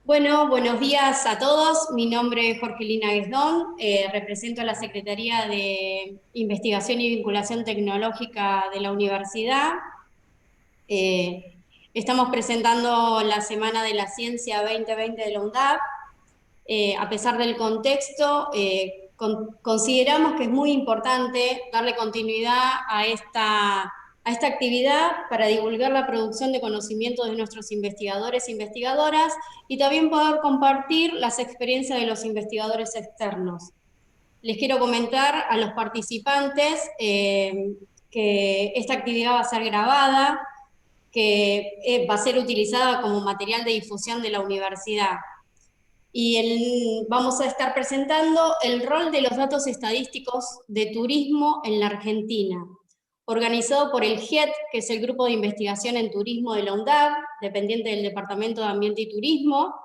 Bueno, buenos días a todos. Mi nombre es Jorgelina Guesdón, represento a la Secretaría de Investigación y Vinculación Tecnológica de la universidad. Eh, Estamos presentando la Semana de la Ciencia 2020 de la UNDAP. A pesar del contexto, consideramos que es muy importante darle continuidad a esta actividad para divulgar la producción de conocimiento de nuestros investigadores e investigadoras y también poder compartir las experiencias de los investigadores externos. Les quiero comentar a los participantes que esta actividad va a ser grabada, que va a ser utilizada como material de difusión de la universidad. Vamos a estar presentando el rol de los datos estadísticos de turismo en la Argentina, organizado por el GIET, que es el Grupo de Investigación en Turismo de la UNDAB, dependiente del Departamento de Ambiente y Turismo,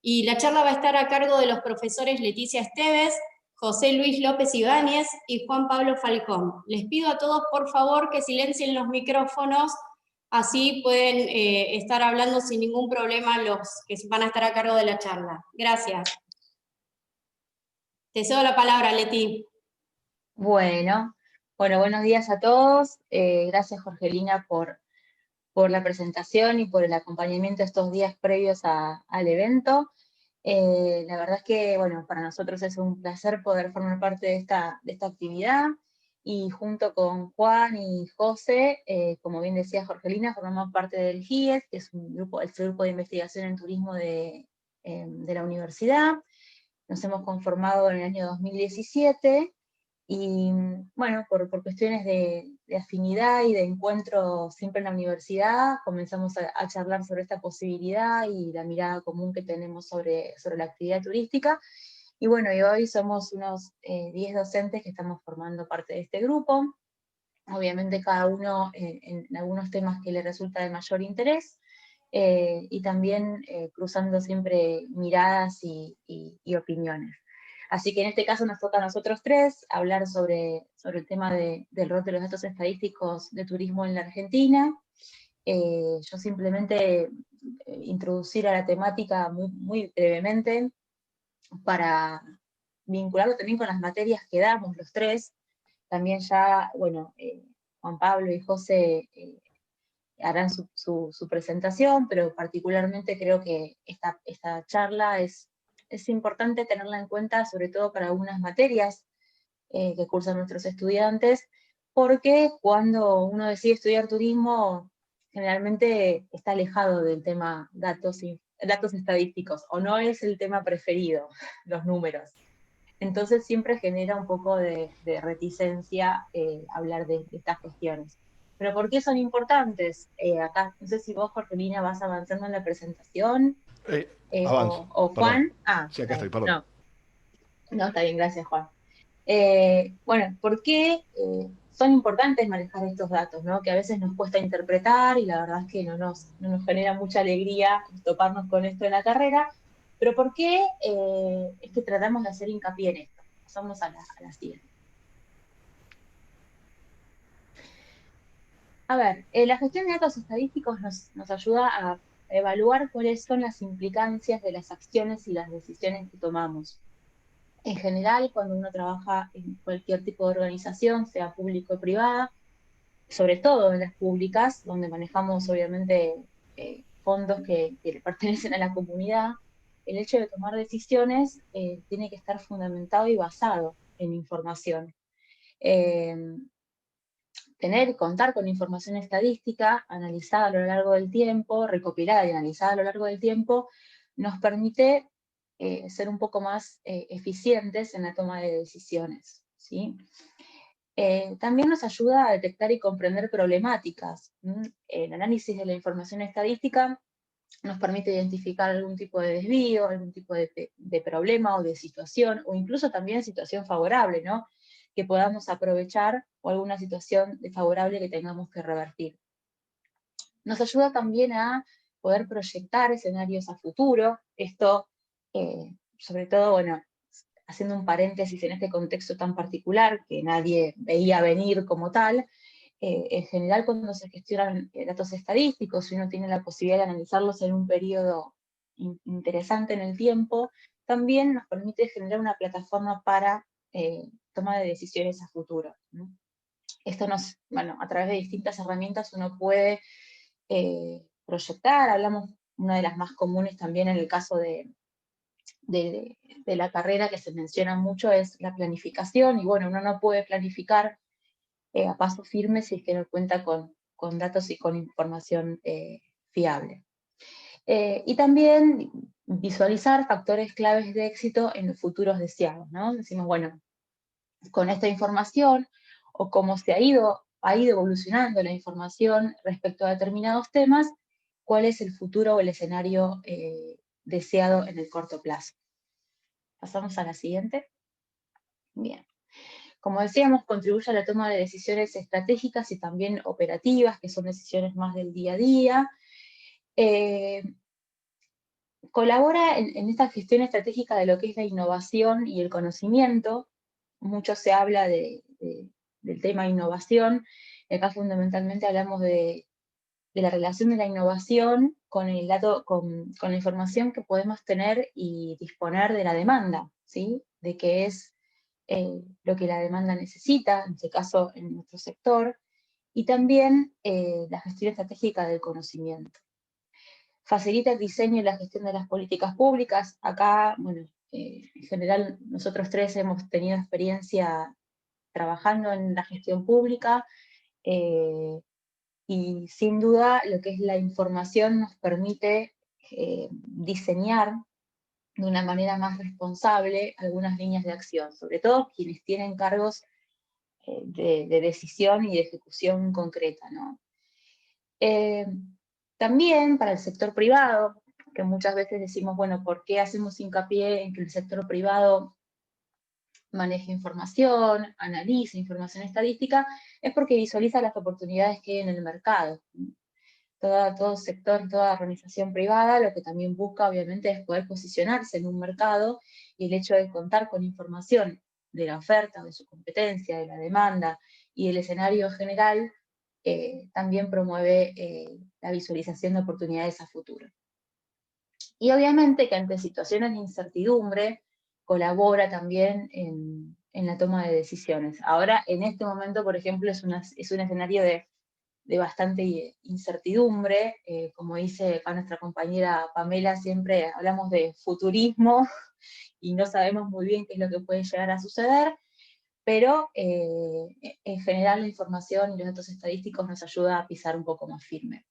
y la charla va a estar a cargo de los profesores Leticia Esteves, José Luis López Ibáñez y Juan Pablo Falcón. Les pido a todos, por favor, que silencien los micrófonos, así pueden estar hablando sin ningún problema los que van a estar a cargo de la charla. Gracias. Te cedo la palabra, Leti. Bueno, buenos días a todos. Gracias, Jorgelina, por la presentación y por el acompañamiento estos días previos al evento. La verdad es que, bueno, para nosotros es un placer poder formar parte de esta actividad y junto con Juan y José, como bien decía Jorgelina, formamos parte del GIES, que es el grupo de investigación en turismo de la universidad. Nos hemos conformado en el año 2017 y bueno, por cuestiones de afinidad y de encuentro siempre en la universidad, comenzamos a charlar sobre esta posibilidad y la mirada común que tenemos sobre la actividad turística. Y bueno, y hoy somos unos 10 docentes que estamos formando parte de este grupo. Obviamente cada uno en algunos temas que le resulta de mayor interés, y también cruzando siempre miradas y opiniones. Así que en este caso nos toca a nosotros tres hablar sobre el tema del rol de los datos estadísticos de turismo en la Argentina. Yo simplemente introducir a la temática muy brevemente para vincularlo también con las materias que damos los tres. También ya, bueno, Juan Pablo y José harán su presentación, pero particularmente creo que esta charla es importante tenerla en cuenta, sobre todo para algunas materias que cursan nuestros estudiantes, porque cuando uno decide estudiar turismo, generalmente está alejado del tema datos estadísticos, o no es el tema preferido, los números. Entonces siempre genera un poco de reticencia hablar de estas cuestiones. Pero ¿por qué son importantes? Acá, no sé si vos, Jorgelina, vas avanzando en la presentación, Avanzo, o perdón. Juan. Ah, Sí, acá bueno, estoy, perdón. no, está bien, gracias, Juan. Bueno, ¿por qué son importantes manejar estos datos, ¿no? Que a veces nos cuesta interpretar y la verdad es que no nos genera mucha alegría toparnos con esto en la carrera, pero ¿por qué es que tratamos de hacer hincapié en esto? Pasamos a la siguiente. A ver, la gestión de datos estadísticos nos ayuda a evaluar cuáles son las implicancias de las acciones y las decisiones que tomamos. En general, cuando uno trabaja en cualquier tipo de organización, sea público o privada, sobre todo en las públicas, donde manejamos obviamente fondos que le pertenecen a la comunidad, el hecho de tomar decisiones tiene que estar fundamentado y basado en información. Eh, Contar con información estadística analizada a lo largo del tiempo, recopilada y analizada a lo largo del tiempo, nos permite ser un poco más eficientes en la toma de decisiones, ¿sí? También nos ayuda a detectar y comprender problemáticas. El análisis de la información estadística nos permite identificar algún tipo de desvío, algún tipo de problema o de situación, o incluso también situación favorable, ¿no? Que podamos aprovechar, o alguna situación desfavorable que tengamos que revertir. Nos ayuda también a poder proyectar escenarios a futuro. Esto, sobre todo, bueno, haciendo un paréntesis en este contexto tan particular, que nadie veía venir como tal, en general cuando se gestionan datos estadísticos, y uno tiene la posibilidad de analizarlos en un periodo interesante en el tiempo, también nos permite generar una plataforma para toma de decisiones a futuro, ¿no? Esto bueno, a través de distintas herramientas uno puede proyectar. Hablamos, una de las más comunes también en el caso de la carrera que se menciona mucho es la planificación, y bueno, uno no puede planificar a paso firme si es que no cuenta con datos y con información fiable. Y también visualizar factores claves de éxito en los futuros deseados, ¿no? Decimos, bueno, con esta información, o cómo se ha ido evolucionando la información respecto a determinados temas, cuál es el futuro o el escenario deseado en el corto plazo. Pasamos a la siguiente. Bien. Como decíamos, contribuye a la toma de decisiones estratégicas y también operativas, que son decisiones más del día a día. Colabora en esta gestión estratégica de lo que es la innovación y el conocimiento. Mucho se habla del tema innovación. Acá fundamentalmente hablamos de la relación de la innovación con la información que podemos tener y disponer de la demanda, ¿sí? De qué es lo que la demanda necesita, en este caso en nuestro sector, y también la gestión estratégica del conocimiento. Facilita el diseño y la gestión de las políticas públicas. Acá, bueno, en general nosotros tres hemos tenido experiencia trabajando en la gestión pública, y sin duda lo que es la información nos permite diseñar de una manera más responsable algunas líneas de acción, sobre todo quienes tienen cargos de decisión y de ejecución concreta, ¿no? También para el sector privado, que muchas veces decimos, bueno, ¿por qué hacemos hincapié en que el sector privado maneje información, analice información estadística? Es porque visualiza las oportunidades que hay en el mercado. Todo sector, toda organización privada, lo que también busca, obviamente, es poder posicionarse en un mercado, y el hecho de contar con información de la oferta, de su competencia, de la demanda y del escenario general, también promueve la visualización de oportunidades a futuro. Y obviamente que ante situaciones de incertidumbre colabora también en la toma de decisiones. Ahora, en este momento, por ejemplo, es un escenario de bastante incertidumbre. Como dice acá nuestra compañera Pamela, siempre hablamos de futurismo y no sabemos muy bien qué es lo que puede llegar a suceder, pero en general la información y los datos estadísticos nos ayuda a pisar un poco más firme.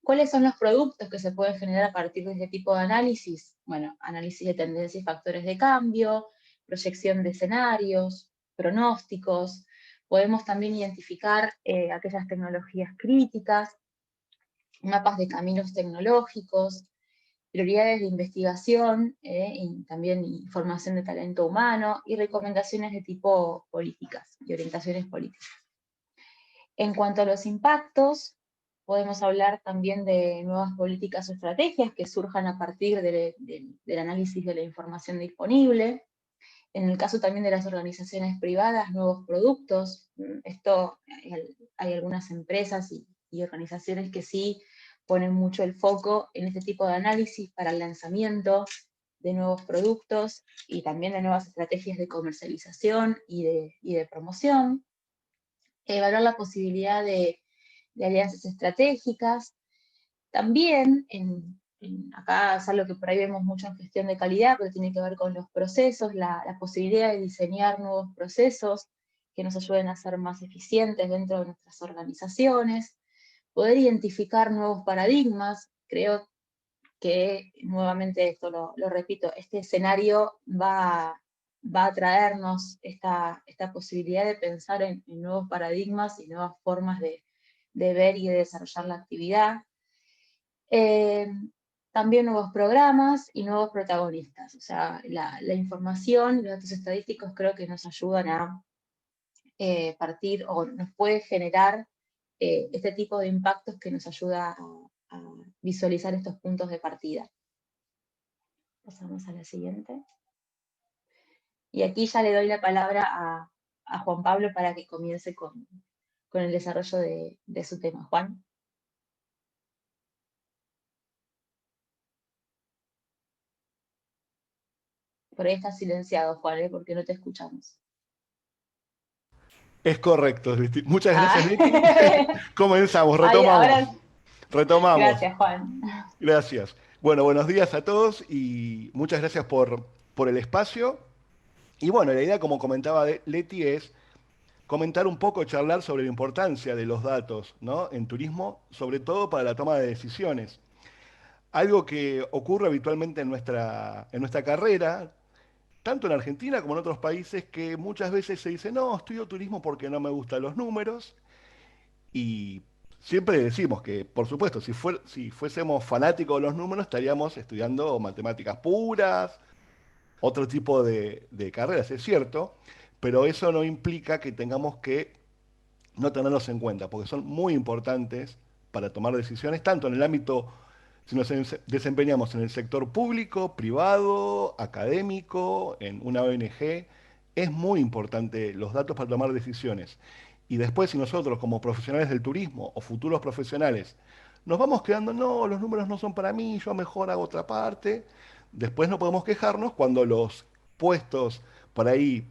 ¿Cuáles son los productos que se pueden generar a partir de este tipo de análisis? Bueno, análisis de tendencias y factores de cambio, proyección de escenarios, pronósticos. Podemos también identificar aquellas tecnologías críticas, mapas de caminos tecnológicos, prioridades de investigación, y también información de talento humano, y recomendaciones de tipo políticas y orientaciones políticas. En cuanto a los impactos, podemos hablar también de nuevas políticas o estrategias que surjan a partir del análisis de la información disponible. En el caso también de las organizaciones privadas, nuevos productos. Esto, hay algunas empresas y organizaciones que sí ponen mucho el foco en este tipo de análisis para el lanzamiento de nuevos productos y también de nuevas estrategias de comercialización y de promoción. Evaluar la posibilidad de alianzas estratégicas. También, acá es algo que por ahí vemos mucho en gestión de calidad, pero tiene que ver con los procesos, la posibilidad de diseñar nuevos procesos que nos ayuden a ser más eficientes dentro de nuestras organizaciones, poder identificar nuevos paradigmas. Creo que, nuevamente esto lo repito, este escenario va a traernos esta posibilidad de pensar en nuevos paradigmas y nuevas formas de ver y de desarrollar la actividad. También nuevos programas y nuevos protagonistas. O sea, la información y los datos estadísticos creo que nos ayudan a partir, o nos puede generar este tipo de impactos que nos ayuda a visualizar estos puntos de partida. Pasamos a la siguiente. Y aquí ya le doy la palabra a Juan Pablo para que comience con el desarrollo de su tema. Juan. Por ahí estás silenciado, Juan, ¿eh? Porque no te escuchamos. Es correcto, Leti. Muchas Ah. gracias, Leti. Comenzamos, Ay, retomamos. ahora, Retomamos. gracias, Juan. Gracias. Bueno, buenos días a todos y muchas gracias por el espacio. Y bueno, la idea, como comentaba Leti, es comentar un poco, charlar sobre la importancia de los datos, ¿no? En turismo, sobre todo para la toma de decisiones. Algo que ocurre habitualmente en nuestra carrera, tanto en Argentina como en otros países, que muchas veces se dice, no, estudio turismo porque no me gustan los números. Y siempre decimos que, por supuesto, si fuésemos fanáticos de los números, estaríamos estudiando matemáticas puras, otro tipo de carreras, es cierto, pero eso no implica que tengamos que no tenerlos en cuenta, porque son muy importantes para tomar decisiones, tanto en el ámbito, si nos desempeñamos en el sector público, privado, académico, en una ONG, es muy importante los datos para tomar decisiones. Y después, si nosotros como profesionales del turismo o futuros profesionales nos vamos quedando, no, los números no son para mí, yo mejor hago otra parte, después no podemos quejarnos cuando los puestos por ahí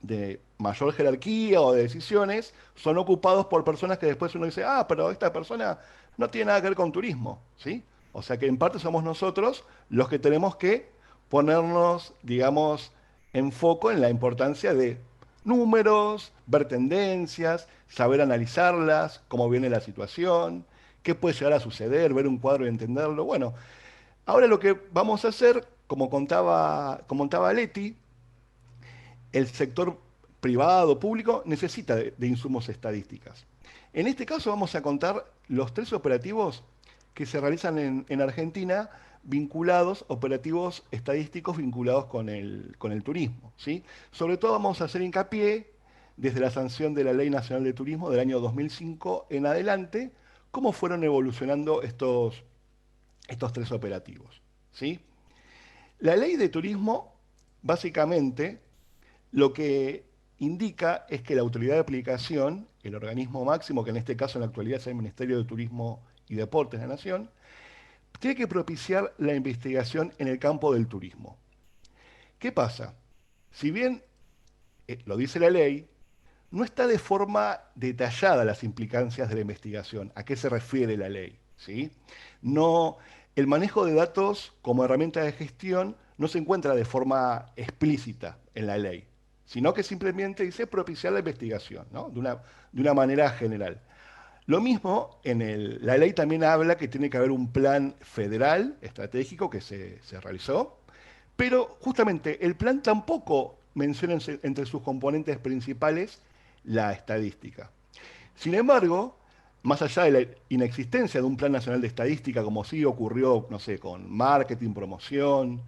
de mayor jerarquía o de decisiones son ocupados por personas que después uno dice, ah, pero esta persona no tiene nada que ver con turismo, ¿sí? O sea que en parte somos nosotros los que tenemos que ponernos, digamos, en foco en la importancia de números, ver tendencias, saber analizarlas, cómo viene la situación, qué puede llegar a suceder, ver un cuadro y entenderlo. Bueno, ahora lo que vamos a hacer, como contaba Leti, el sector privado, público, necesita de insumos estadísticas. En este caso vamos a contar los 3 operativos que se realizan en Argentina vinculados, operativos estadísticos vinculados con el turismo, ¿sí? Sobre todo vamos a hacer hincapié desde la sanción de la Ley Nacional de Turismo del año 2005 en adelante, cómo fueron evolucionando estos 3 operativos, ¿sí? La Ley de Turismo, básicamente, lo que indica es que la autoridad de aplicación, el organismo máximo, que en este caso en la actualidad es el Ministerio de Turismo y Deportes de la Nación, tiene que propiciar la investigación en el campo del turismo. ¿Qué pasa? Si bien lo dice la ley, no está de forma detallada las implicancias de la investigación. ¿A qué se refiere la ley? ¿Sí? No, el manejo de datos como herramienta de gestión no se encuentra de forma explícita en la ley, sino que simplemente dice propiciar la investigación, ¿no? De una manera general. Lo mismo, la ley también habla que tiene que haber un plan federal estratégico que se realizó, pero justamente el plan tampoco menciona entre sus componentes principales la estadística. Sin embargo, más allá de la inexistencia de un plan nacional de estadística, como sí ocurrió, no sé, con marketing, promoción,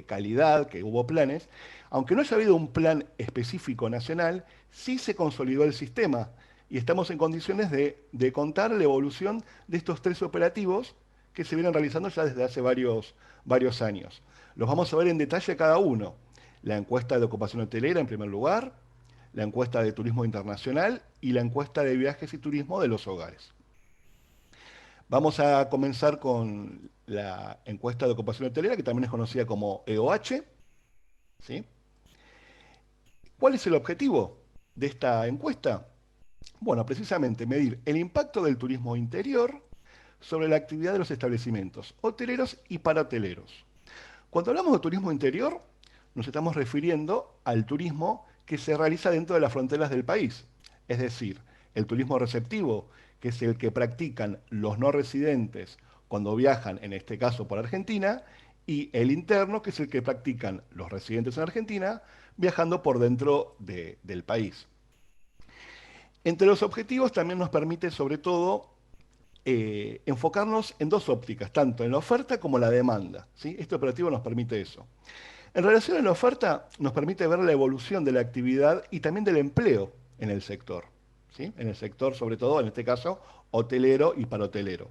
calidad, que hubo planes, aunque no haya habido un plan específico nacional, sí se consolidó el sistema y estamos en condiciones de contar la evolución de estos 3 operativos que se vienen realizando ya desde hace varios años. Los vamos a ver en detalle cada uno. La encuesta de ocupación hotelera en primer lugar, la encuesta de turismo internacional y la encuesta de viajes y turismo de los hogares. Vamos a comenzar con la encuesta de ocupación hotelera, que también es conocida como EOH, ¿sí? ¿Cuál es el objetivo de esta encuesta? Bueno, precisamente medir el impacto del turismo interior sobre la actividad de los establecimientos hoteleros y parahoteleros. Cuando hablamos de turismo interior, nos estamos refiriendo al turismo que se realiza dentro de las fronteras del país, es decir, el turismo receptivo, que es el que practican los no residentes cuando viajan, en este caso por Argentina, y el interno, que es el que practican los residentes en Argentina viajando por dentro del país. Entre los objetivos también nos permite, sobre todo, enfocarnos en 2 ópticas, tanto en la oferta como la demanda, ¿sí? Este operativo nos permite eso. En relación a la oferta, nos permite ver la evolución de la actividad y también del empleo en el sector, ¿sí? En el sector, sobre todo, en este caso, hotelero y parahotelero.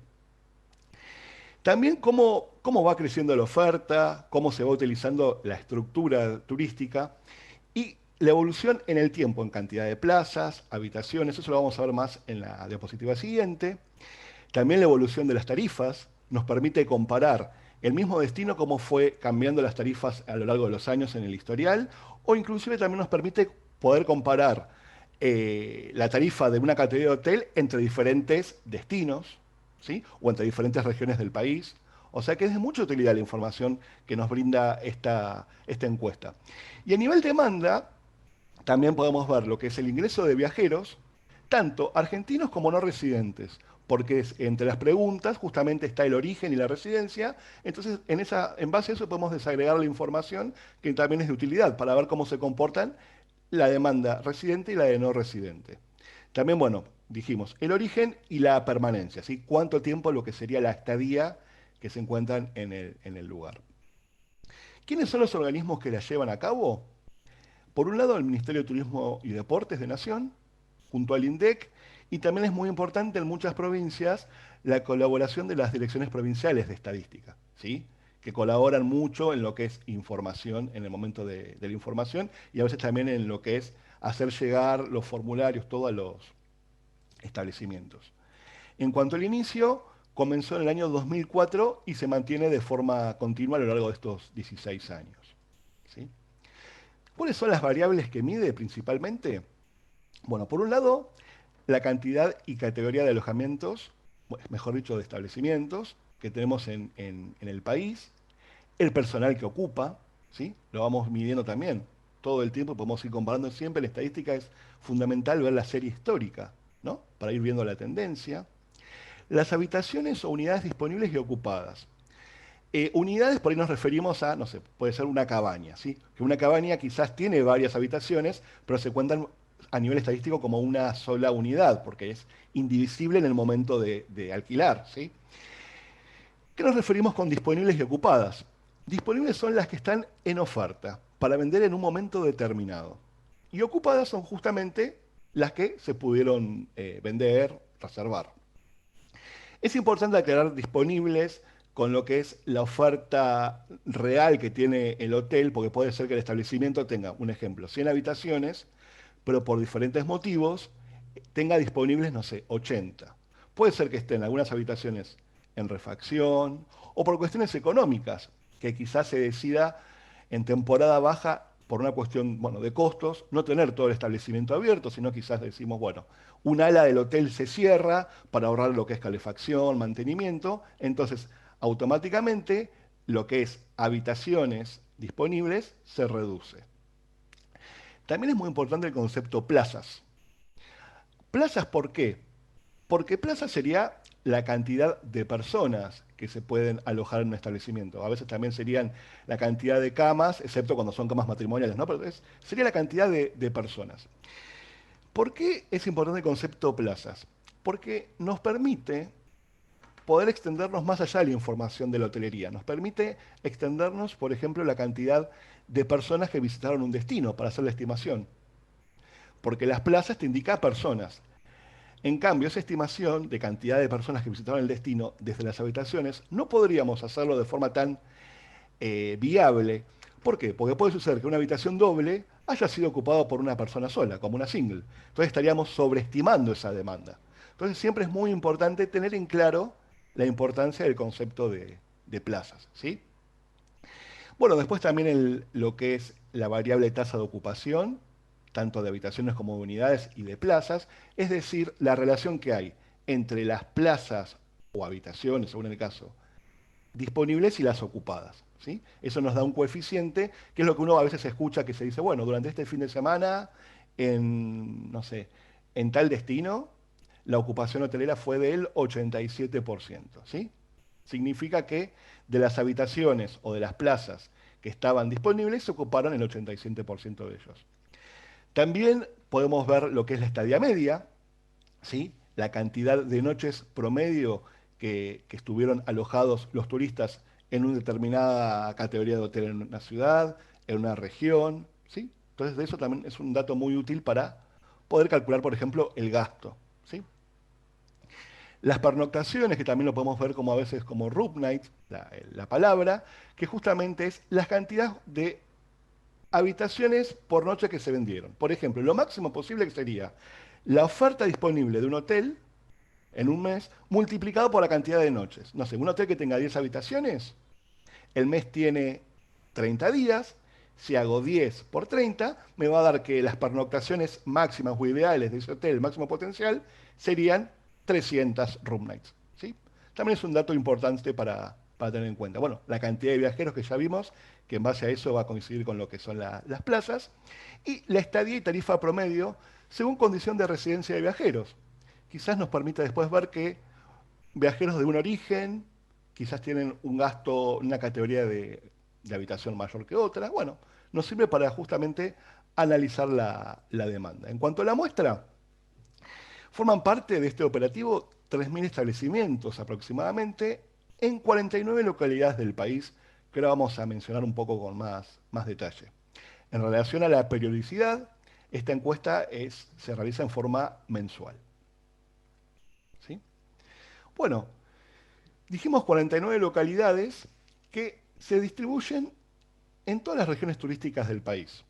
También cómo va creciendo la oferta, cómo se va utilizando la estructura turística y la evolución en el tiempo, en cantidad de plazas, habitaciones, eso lo vamos a ver más en la diapositiva siguiente. También la evolución de las tarifas nos permite comparar el mismo destino, cómo fue cambiando las tarifas a lo largo de los años en el historial, o inclusive también nos permite poder comparar la tarifa de una categoría de hotel entre diferentes destinos, ¿sí? O entre diferentes regiones del país. O sea que es de mucha utilidad la información que nos brinda esta encuesta. Y a nivel demanda, también podemos ver lo que es el ingreso de viajeros, tanto argentinos como no residentes, porque entre las preguntas justamente está el origen y la residencia, entonces en base a eso podemos desagregar la información que también es de utilidad para ver cómo se comportan la demanda residente y la de no residente. También, bueno, dijimos el origen y la permanencia, ¿sí? Cuánto tiempo lo que sería la estadía que se encuentran en el lugar. ¿Quiénes son los organismos que la llevan a cabo? Por un lado, el Ministerio de Turismo y Deportes de Nación, junto al INDEC, y también es muy importante en muchas provincias la colaboración de las direcciones provinciales de estadística, ¿sí? Que colaboran mucho en lo que es información, en el momento de la información, y a veces también en lo que es hacer llegar los formularios, todo a los establecimientos. En cuanto al inicio, comenzó en el año 2004 y se mantiene de forma continua a lo largo de estos 16 años, ¿sí? ¿Cuáles son las variables que mide principalmente? Bueno, por un lado, la cantidad y categoría de alojamientos, mejor dicho, de establecimientos que tenemos en el país, el personal que ocupa, ¿sí? Lo vamos midiendo también todo el tiempo, podemos ir comparando siempre. La estadística es fundamental ver la serie histórica, ¿no? Para ir viendo la tendencia. Las habitaciones o unidades disponibles y ocupadas. Unidades, por ahí nos referimos a, no sé, puede ser una cabaña, ¿sí? Que una cabaña quizás tiene varias habitaciones, pero se cuentan a nivel estadístico como una sola unidad, porque es indivisible en el momento de alquilar, ¿sí? ¿Qué nos referimos con disponibles y ocupadas? Disponibles son las que están en oferta para vender en un momento determinado. Y ocupadas son justamente las que se pudieron vender, reservar. Es importante aclarar disponibles con lo que es la oferta real que tiene el hotel, porque puede ser que el establecimiento tenga, un ejemplo, 100 habitaciones, pero por diferentes motivos tenga disponibles, no sé, 80. Puede ser que estén algunas habitaciones en refacción o por cuestiones económicas, que quizás se decida en temporada baja por una cuestión, bueno, de costos, no tener todo el establecimiento abierto, sino quizás decimos, bueno, un ala del hotel se cierra para ahorrar lo que es calefacción, mantenimiento, entonces automáticamente lo que es habitaciones disponibles se reduce. También es muy importante el concepto plazas. ¿Plazas por qué? Porque plaza sería la cantidad de personas que se pueden alojar en un establecimiento. A veces también serían la cantidad de camas, excepto cuando son camas matrimoniales, ¿no? Pero sería la cantidad de personas. ¿Por qué es importante el concepto plazas? Porque nos permite poder extendernos más allá de la información de la hotelería. Nos permite extendernos, por ejemplo, la cantidad de personas que visitaron un destino para hacer la estimación. Porque las plazas te indican personas. En cambio, esa estimación de cantidad de personas que visitaron el destino desde las habitaciones no podríamos hacerlo de forma tan viable. ¿Por qué? Porque puede suceder que una habitación doble haya sido ocupada por una persona sola, como una single. Entonces estaríamos sobreestimando esa demanda. Entonces siempre es muy importante tener en claro la importancia del concepto de plazas, ¿sí? Bueno, después también lo que es la variable tasa de ocupación, tanto de habitaciones como de unidades y de plazas, es decir, la relación que hay entre las plazas o habitaciones, según el caso, disponibles y las ocupadas, ¿sí? Eso nos da un coeficiente, que es lo que uno a veces escucha que se dice, bueno, durante este fin de semana, no sé, en tal destino, la ocupación hotelera fue del 87%, ¿sí? Significa que de las habitaciones o de las plazas que estaban disponibles se ocuparon el 87% de ellos. También podemos ver lo que es la estadía media, ¿sí? La cantidad de noches promedio que estuvieron alojados los turistas en una determinada categoría de hotel en una ciudad, en una región, ¿sí? Entonces, de eso también es un dato muy útil para poder calcular, por ejemplo, el gasto, ¿sí? Las pernoctaciones, que también lo podemos ver como a veces como room night, la palabra, que justamente es la cantidad de habitaciones por noche que se vendieron. Por ejemplo, lo máximo posible que sería la oferta disponible de un hotel en un mes multiplicado por la cantidad de noches. No sé, un hotel que tenga 10 habitaciones, El mes tiene 30 días, si hago 10 por 30, me va a dar que las pernoctaciones máximas o ideales de ese hotel, máximo potencial, serían 300 room nights. ¿Sí? También es un dato importante para tener en cuenta. Bueno, la cantidad de viajeros que ya vimos, que en base a eso va a coincidir con lo que son las plazas, y la estadía y tarifa promedio según condición de residencia de viajeros. Quizás nos permita después ver que viajeros de un origen quizás tienen un gasto, una categoría de habitación mayor que otra. Bueno, nos sirve para justamente analizar la demanda. En cuanto a la muestra, forman parte de este operativo 3.000 establecimientos aproximadamente en 49 localidades del país, que ahora vamos a mencionar un poco con más detalle. En relación a la periodicidad, esta encuesta se realiza en forma mensual. ¿Sí? Bueno, dijimos 49 localidades que se distribuyen en todas las regiones turísticas del país.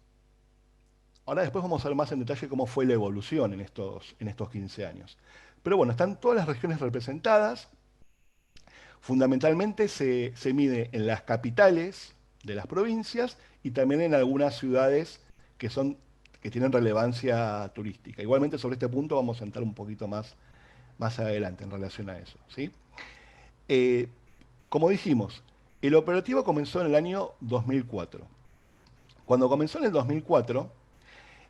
Ahora después vamos a ver más en detalle cómo fue la evolución en estos 15 años. Pero bueno, están todas las regiones representadas. Fundamentalmente se mide en las capitales de las provincias y también en algunas ciudades que tienen relevancia turística. Igualmente sobre este punto vamos a entrar un poquito más adelante en relación a eso, ¿sí? Como dijimos, el operativo comenzó en el año 2004. Cuando comenzó en el 2004,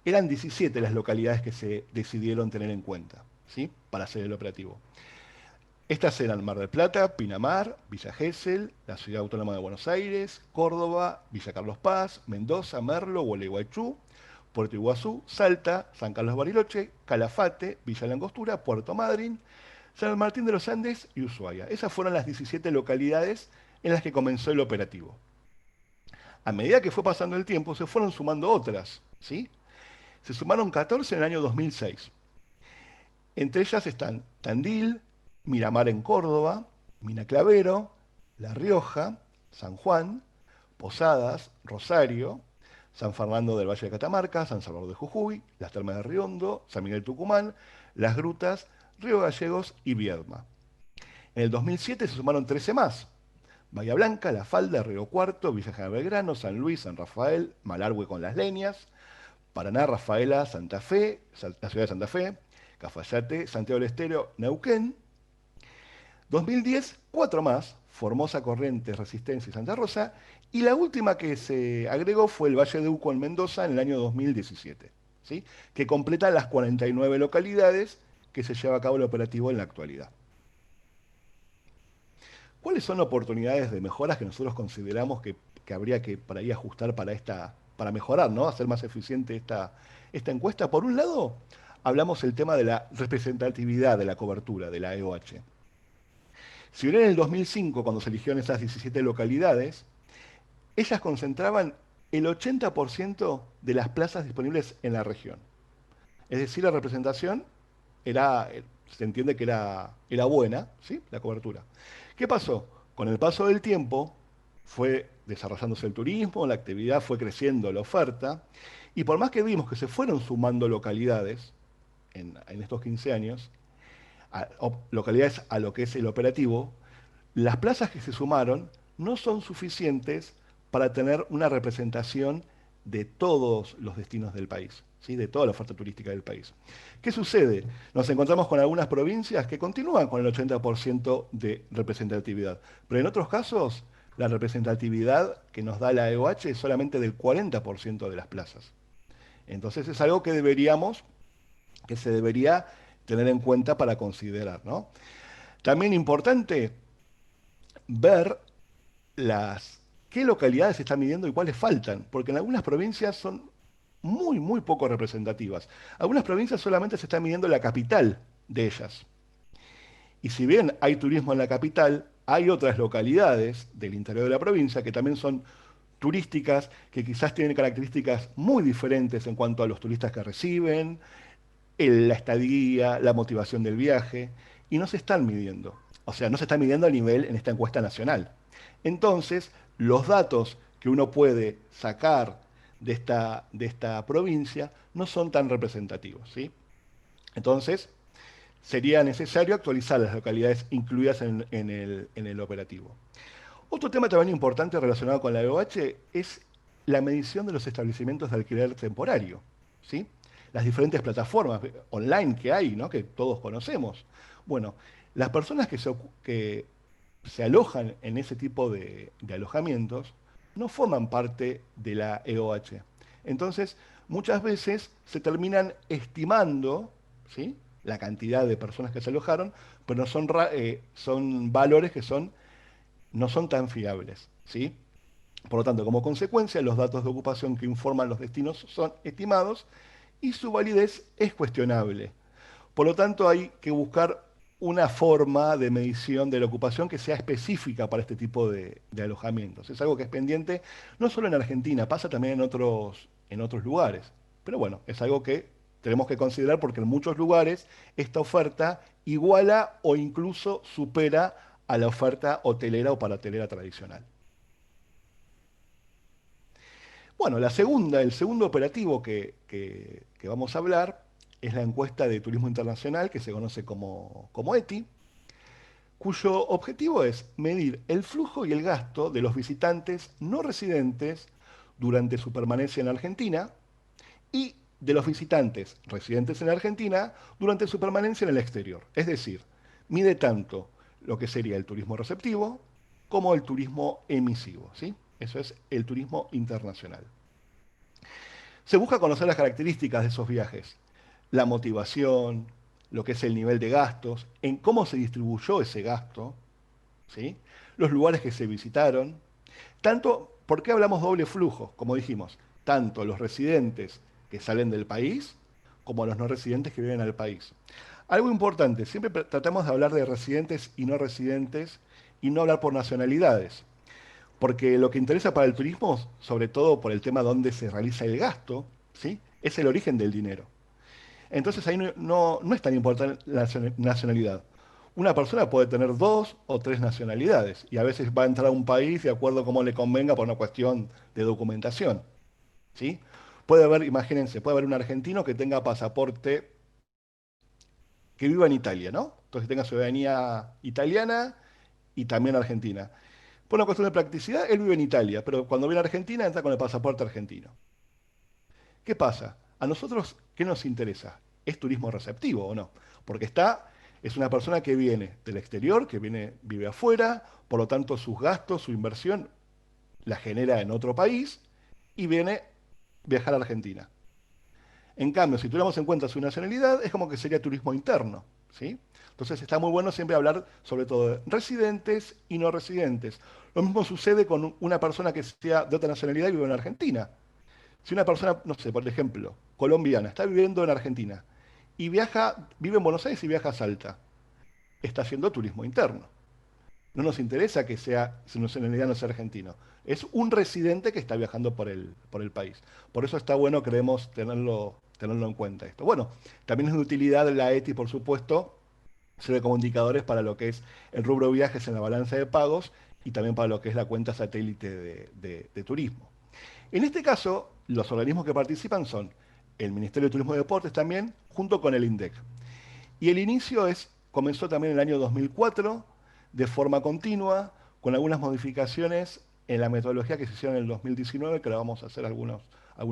eran 17 las localidades que se decidieron tener en cuenta, ¿sí? Para hacer el operativo. Estas eran Mar del Plata, Pinamar, Villa Gesell, la Ciudad Autónoma de Buenos Aires, Córdoba, Villa Carlos Paz, Mendoza, Merlo, Gualeguaychú, Puerto Iguazú, Salta, San Carlos Bariloche, Calafate, Villa Langostura, Puerto Madryn, San Martín de los Andes y Ushuaia. Esas fueron las 17 localidades en las que comenzó el operativo. A medida que fue pasando el tiempo, se fueron sumando otras, ¿sí? Se sumaron 14 en el año 2006. Entre ellas están Tandil, Miramar en Córdoba, Mina Clavero, La Rioja, San Juan, Posadas, Rosario, San Fernando del Valle de Catamarca, San Salvador de Jujuy, Las Termas de Riondo, San Miguel Tucumán, Las Grutas, Río Gallegos y Viedma. En el 2007 se sumaron 13 más. Bahía Blanca, La Falda, Río Cuarto, Villa General Belgrano, San Luis, San Rafael, Malargüe con Las Leñas, Paraná, Rafaela, Santa Fe, la ciudad de Santa Fe, Cafayate, Santiago del Estero, Neuquén. 2010, 4 más, Formosa, Corrientes, Resistencia y Santa Rosa. Y la última que se agregó fue el Valle de Uco en Mendoza en el año 2017, ¿sí? Que completa las 49 localidades que se lleva a cabo el operativo en la actualidad. ¿Cuáles son oportunidades de mejoras que nosotros consideramos que habría que para ahí ajustar para mejorar, ¿no? Hacer más eficiente esta encuesta? Por un lado, hablamos el tema de la representatividad de la cobertura de la EOH. Si bien en el 2005, cuando se eligieron esas 17 localidades, ellas concentraban el 80% de las plazas disponibles en la región. Es decir, la representación se entiende que era buena, ¿sí? La cobertura. ¿Qué pasó? Con el paso del tiempo fue desarrollándose el turismo, la actividad fue creciendo, la oferta, y por más que vimos que se fueron sumando localidades en estos 15 años, localidades a lo que es el operativo, las plazas que se sumaron no son suficientes para tener una representación de todos los destinos del país, ¿sí? De toda la oferta turística del país. ¿Qué sucede? Nos encontramos con algunas provincias que continúan con el 80% de representatividad, pero en otros casos la representatividad que nos da la EOH es solamente del 40% de las plazas. Entonces es algo que se debería tener en cuenta para considerar, ¿no? También importante ver qué localidades se están midiendo y cuáles faltan, porque en algunas provincias son muy poco representativas. Algunas provincias solamente se está midiendo la capital de ellas. Y si bien hay turismo en la capital, hay otras localidades del interior de la provincia que también son turísticas, que quizás tienen características muy diferentes en cuanto a los turistas que reciben, la estadía, la motivación del viaje, y no se están midiendo. O sea, no se está midiendo a nivel en esta encuesta nacional. Entonces, los datos que uno puede sacar de esta provincia no son tan representativos, ¿sí? Entonces, sería necesario actualizar las localidades incluidas en el operativo. Otro tema también importante relacionado con la EOH es la medición de los establecimientos de alquiler temporario, ¿sí? Las diferentes plataformas online que hay, ¿no? Que todos conocemos. Bueno, las personas que se alojan en ese tipo de alojamientos no forman parte de la EOH. Entonces, muchas veces se terminan estimando, ¿sí?, la cantidad de personas que se alojaron, pero no son valores que no son tan fiables, ¿sí? Por lo tanto, como consecuencia, los datos de ocupación que informan los destinos son estimados y su validez es cuestionable. Por lo tanto, hay que buscar una forma de medición de la ocupación que sea específica para este tipo de alojamientos. Es algo que es pendiente no solo en Argentina, pasa también en otros lugares. Pero bueno, es algo que tenemos que considerar porque en muchos lugares esta oferta iguala o incluso supera a la oferta hotelera o parahotelera tradicional. Bueno, el segundo operativo que vamos a hablar es la encuesta de turismo internacional que se conoce como ETI, cuyo objetivo es medir el flujo y el gasto de los visitantes no residentes durante su permanencia en Argentina y de los visitantes residentes en Argentina durante su permanencia en el exterior. Es decir, mide tanto lo que sería el turismo receptivo como el turismo emisivo, ¿sí? Eso es el turismo internacional. Se busca conocer las características de esos viajes, la motivación, lo que es el nivel de gastos, en cómo se distribuyó ese gasto, ¿sí?, los lugares que se visitaron. ¿Por qué hablamos doble flujo? Como dijimos, tanto los residentes que salen del país como los no residentes que viven al país. Algo importante, siempre tratamos de hablar de residentes y no residentes y no hablar por nacionalidades. Porque lo que interesa para el turismo, sobre todo por el tema donde se realiza el gasto, ¿sí?, es el origen del dinero. Entonces ahí no es tan importante la nacionalidad. Una persona puede tener 2 o 3 nacionalidades y a veces va a entrar a un país de acuerdo a cómo le convenga por una cuestión de documentación, ¿sí? Imagínense, puede haber un argentino que tenga pasaporte, que viva en Italia, ¿no? Entonces tenga ciudadanía italiana y también argentina. Por una cuestión de practicidad, él vive en Italia, pero cuando viene a Argentina entra con el pasaporte argentino. ¿Qué pasa? A nosotros, ¿qué nos interesa? ¿Es turismo receptivo o no? Porque es una persona que viene del exterior, vive afuera, por lo tanto sus gastos, su inversión la genera en otro país y viene a viajar a Argentina. En cambio, si tuviéramos en cuenta su nacionalidad, es como que sería turismo interno, ¿sí? Entonces está muy bueno siempre hablar sobre todo de residentes y no residentes. Lo mismo sucede con una persona que sea de otra nacionalidad y vive en Argentina. Si una persona, no sé, por ejemplo, colombiana, está viviendo en Argentina y vive en Buenos Aires y viaja a Salta, está haciendo turismo interno. No nos interesa que su nacionalidad no sea argentino. Es un residente que está viajando por el país. Por eso está bueno, creemos, tenerlo en cuenta esto. Bueno, también es de utilidad la ETI, por supuesto, sirve como indicadores para lo que es el rubro viajes en la balanza de pagos y también para lo que es la cuenta satélite de turismo. En este caso, los organismos que participan son el Ministerio de Turismo y Deportes también, junto con el INDEC. Y el inicio comenzó también en el año 2004, de forma continua, con algunas modificaciones en la metodología que se hicieron en el 2019, que ahora vamos a hacer algunos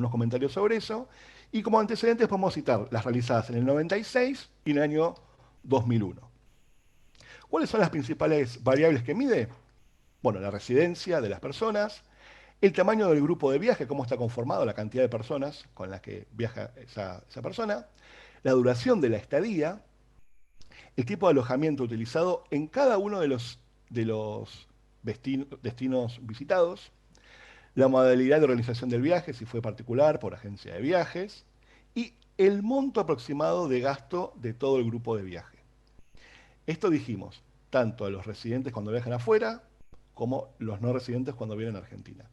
comentarios sobre eso. Y como antecedentes podemos citar las realizadas en el 96 y en el año 2001. ¿Cuáles son las principales variables que mide? Bueno, la residencia de las personas, el tamaño del grupo de viaje, cómo está conformado, la cantidad de personas con las que viaja esa persona, la duración de la estadía, el tipo de alojamiento utilizado en cada uno de los destinos visitados, la modalidad de organización del viaje, si fue particular, por agencia de viajes, y el monto aproximado de gasto de todo el grupo de viaje. Esto dijimos, tanto a los residentes cuando viajan afuera, como los no residentes cuando vienen a Argentina.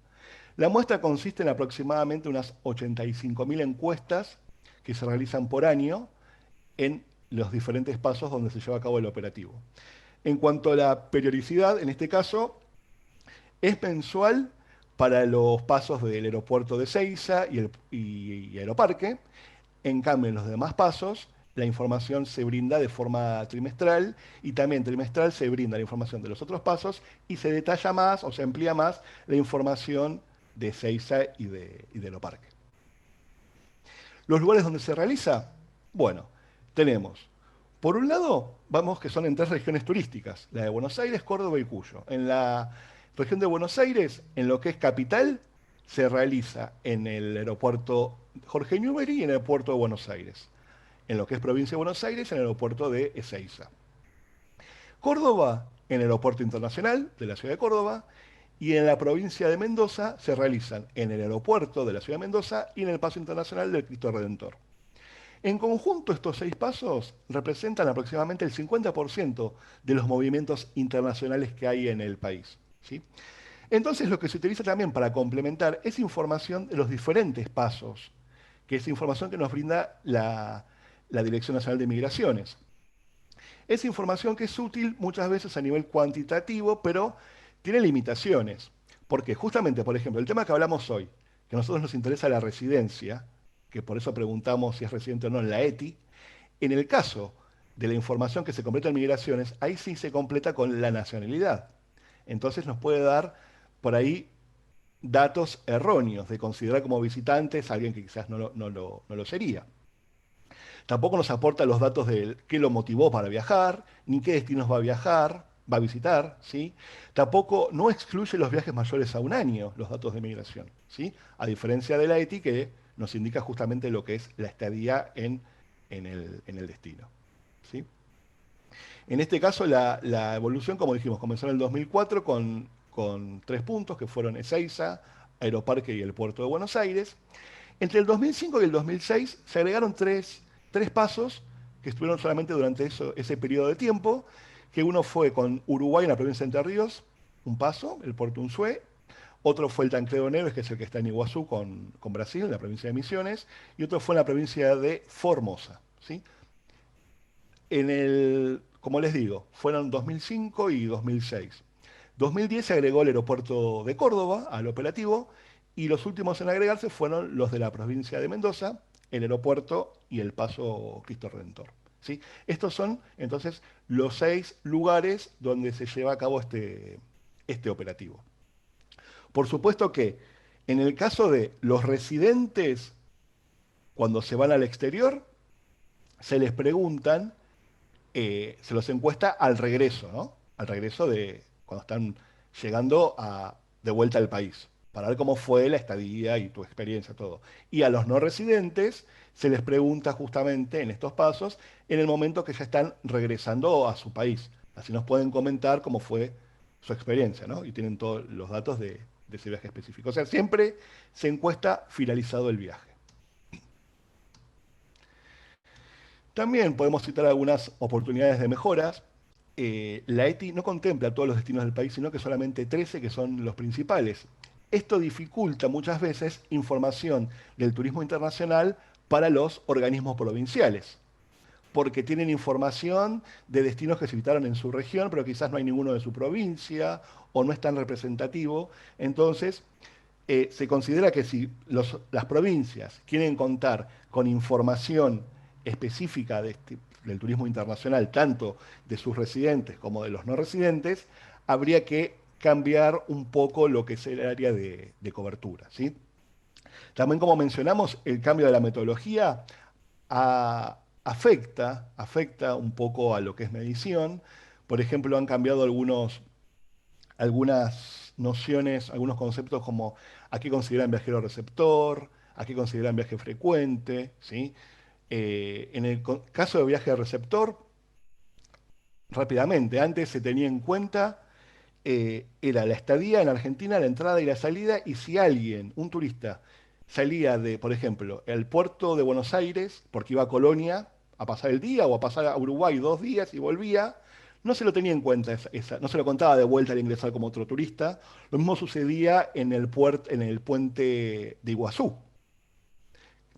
La muestra consiste en aproximadamente unas 85.000 encuestas que se realizan por año en los diferentes pasos donde se lleva a cabo el operativo. En cuanto a la periodicidad, en este caso, es mensual para los pasos del aeropuerto de Ezeiza y Aeroparque. En cambio, en los demás pasos la información se brinda de forma trimestral y también trimestral se brinda la información de los otros pasos y se detalla más o se amplía más la información de Ezeiza y de Aeroparque. Los lugares donde se realiza, bueno, tenemos, por un lado, vamos que son en 3 regiones turísticas, la de Buenos Aires, Córdoba y Cuyo. En la región de Buenos Aires, en lo que es capital, se realiza en el aeropuerto Jorge Newbery y en el puerto de Buenos Aires. En lo que es provincia de Buenos Aires, en el aeropuerto de Ezeiza. Córdoba, en el aeropuerto internacional de la ciudad de Córdoba, y en la provincia de Mendoza se realizan en el aeropuerto de la ciudad de Mendoza y en el paso internacional del Cristo Redentor. En conjunto, estos 6 pasos representan aproximadamente el 50% de los movimientos internacionales que hay en el país, ¿sí? Entonces, lo que se utiliza también para complementar es información de los diferentes pasos, que es información que nos brinda la Dirección Nacional de Migraciones. Es información que es útil muchas veces a nivel cuantitativo, pero tiene limitaciones. Porque justamente, por ejemplo, el tema que hablamos hoy, que a nosotros nos interesa la residencia, que por eso preguntamos si es residente o no en la ETI, en el caso de la información que se completa en migraciones, ahí sí se completa con la nacionalidad. Entonces nos puede dar por ahí datos erróneos de considerar como visitantes a alguien que quizás no lo sería. Tampoco nos aporta los datos de qué lo motivó para viajar, ni qué destinos va a viajar, va a visitar, ¿sí? Tampoco no excluye los viajes mayores a un año, los datos de migración, ¿sí? A diferencia de la ETI, que nos indica justamente lo que es la estadía en el destino, ¿sí? En este caso, la evolución, como dijimos, comenzó en el 2004 con 3 puntos, que fueron Ezeiza, Aeroparque y el Puerto de Buenos Aires. Entre el 2005 y el 2006 se agregaron tres pasos que estuvieron solamente durante ese periodo de tiempo, que uno fue con Uruguay en la provincia de Entre Ríos, un paso, el Puerto Unzué. Otro fue el Tancredo Neves, que es el que está en Iguazú con Brasil, en la provincia de Misiones. Y otro fue en la provincia de Formosa, ¿sí? Como les digo, fueron 2005 y 2006. 2010 se agregó el aeropuerto de Córdoba al operativo y los últimos en agregarse fueron los de la provincia de Mendoza, el aeropuerto y el paso Cristo Redentor, ¿sí? Estos son entonces los 6 lugares donde se lleva a cabo este operativo. Por supuesto que en el caso de los residentes, cuando se van al exterior, se les preguntan, se los encuesta al regreso, ¿no? Al regreso de cuando están llegando de vuelta al país, para ver cómo fue la estadía y tu experiencia, todo. Y a los no residentes se les pregunta justamente en estos pasos, en el momento que ya están regresando a su país. Así nos pueden comentar cómo fue su experiencia, ¿no? Y tienen todos los datos de ese viaje específico. O sea, siempre se encuesta finalizado el viaje. También podemos citar algunas oportunidades de mejoras. La ETI no contempla todos los destinos del país, sino que solamente 13 que son los principales. Esto dificulta muchas veces información del turismo internacional para los organismos provinciales, porque tienen información de destinos que se visitaron en su región, pero quizás no hay ninguno de su provincia o no es tan representativo. Entonces, se considera que si las provincias quieren contar con información específica del turismo internacional, tanto de sus residentes como de los no residentes, habría que cambiar un poco lo que es el área de cobertura, ¿sí? También, como mencionamos, el cambio de la metodología afecta un poco a lo que es medición. Por ejemplo, han cambiado algunas nociones, algunos conceptos como a qué consideran viajero receptor, a qué consideran viaje frecuente, ¿sí? En el caso de viaje receptor, rápidamente, antes se tenía en cuenta, era la estadía en Argentina, la entrada y la salida, y si alguien, un turista, salía de, por ejemplo, el puerto de Buenos Aires, porque iba a Colonia a pasar el día o a pasar a Uruguay 2 días y volvía, no se lo tenía en cuenta, no se lo contaba de vuelta al ingresar como otro turista. Lo mismo sucedía en el puente de Iguazú.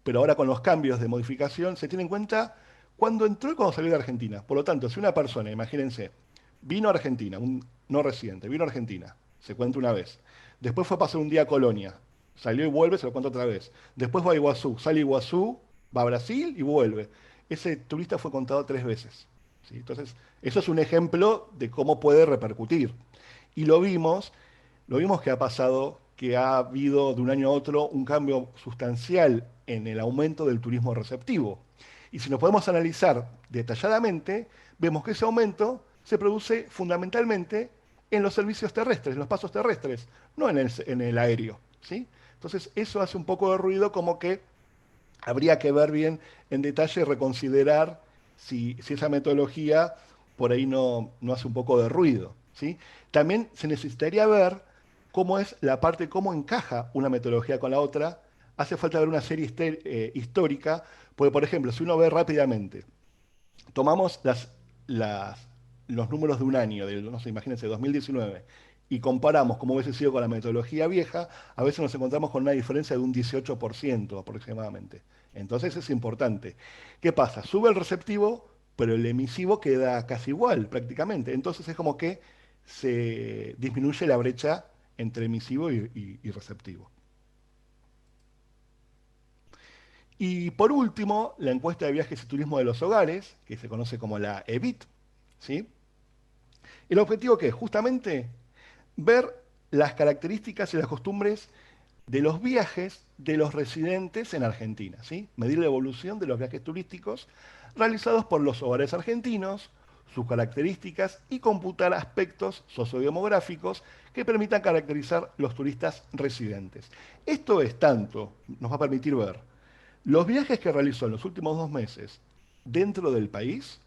Pero ahora con los cambios de modificación se tiene en cuenta cuando entró y cuando salió de Argentina. Por lo tanto, si una persona, imagínense, vino a Argentina, un no residente, vino a Argentina, se cuenta una vez. Después fue a pasar un día a Colonia, salió y vuelve, se lo cuenta otra vez. Después va a Iguazú, sale a Iguazú, va a Brasil y vuelve. ese turista fue contado 3 veces. ¿Sí? Entonces, eso es un ejemplo de cómo puede repercutir. Y lo vimos que ha pasado, que ha habido de un año a otro un cambio sustancial en el aumento del turismo receptivo. Y si nos podemos analizar detalladamente, vemos que ese aumento se produce fundamentalmente en los servicios terrestres, en los pasos terrestres, no en el aéreo. ¿Sí? Entonces, eso hace un poco de ruido, como que habría que ver bien en detalle, reconsiderar si esa metodología por ahí no hace un poco de ruido. ¿Sí? También se necesitaría ver cómo es la parte, cómo encaja una metodología con la otra. Hace falta ver una serie histórica, porque por ejemplo, si uno ve rápidamente, tomamos los números de un año, no sé, imagínense, 2019, y comparamos cómo hubiese sido con la metodología vieja, a veces nos encontramos con una diferencia de un 18% aproximadamente. Entonces es importante. ¿Qué pasa? Sube el receptivo, pero el emisivo queda casi igual prácticamente. Entonces es como que se disminuye la brecha entre emisivo y receptivo. Y por último, la encuesta de viajes y turismo de los hogares, que se conoce como la EBIT, ¿sí? El objetivo que es justamente ver las características y las costumbres de los viajes de los residentes en Argentina, ¿sí? Medir la evolución de los viajes turísticos realizados por los hogares argentinos, sus características y computar aspectos sociodemográficos que permitan caracterizar los turistas residentes. Esto es tanto, nos va a permitir ver los viajes que realizó en los últimos 2 meses dentro del país,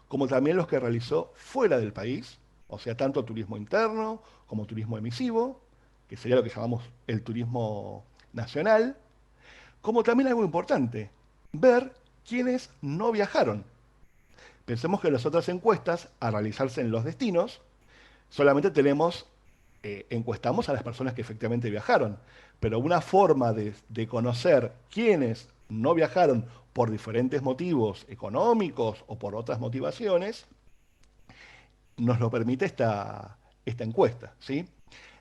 como también los que realizó fuera del país, o sea, tanto turismo interno como turismo emisivo, que sería lo que llamamos el turismo nacional, como también algo importante, ver quiénes no viajaron. Pensemos que en las otras encuestas, a realizarse en los destinos, solamente encuestamos a las personas que efectivamente viajaron, pero una forma de conocer quiénes no viajaron por diferentes motivos económicos o por otras motivaciones, nos lo permite esta encuesta, ¿sí?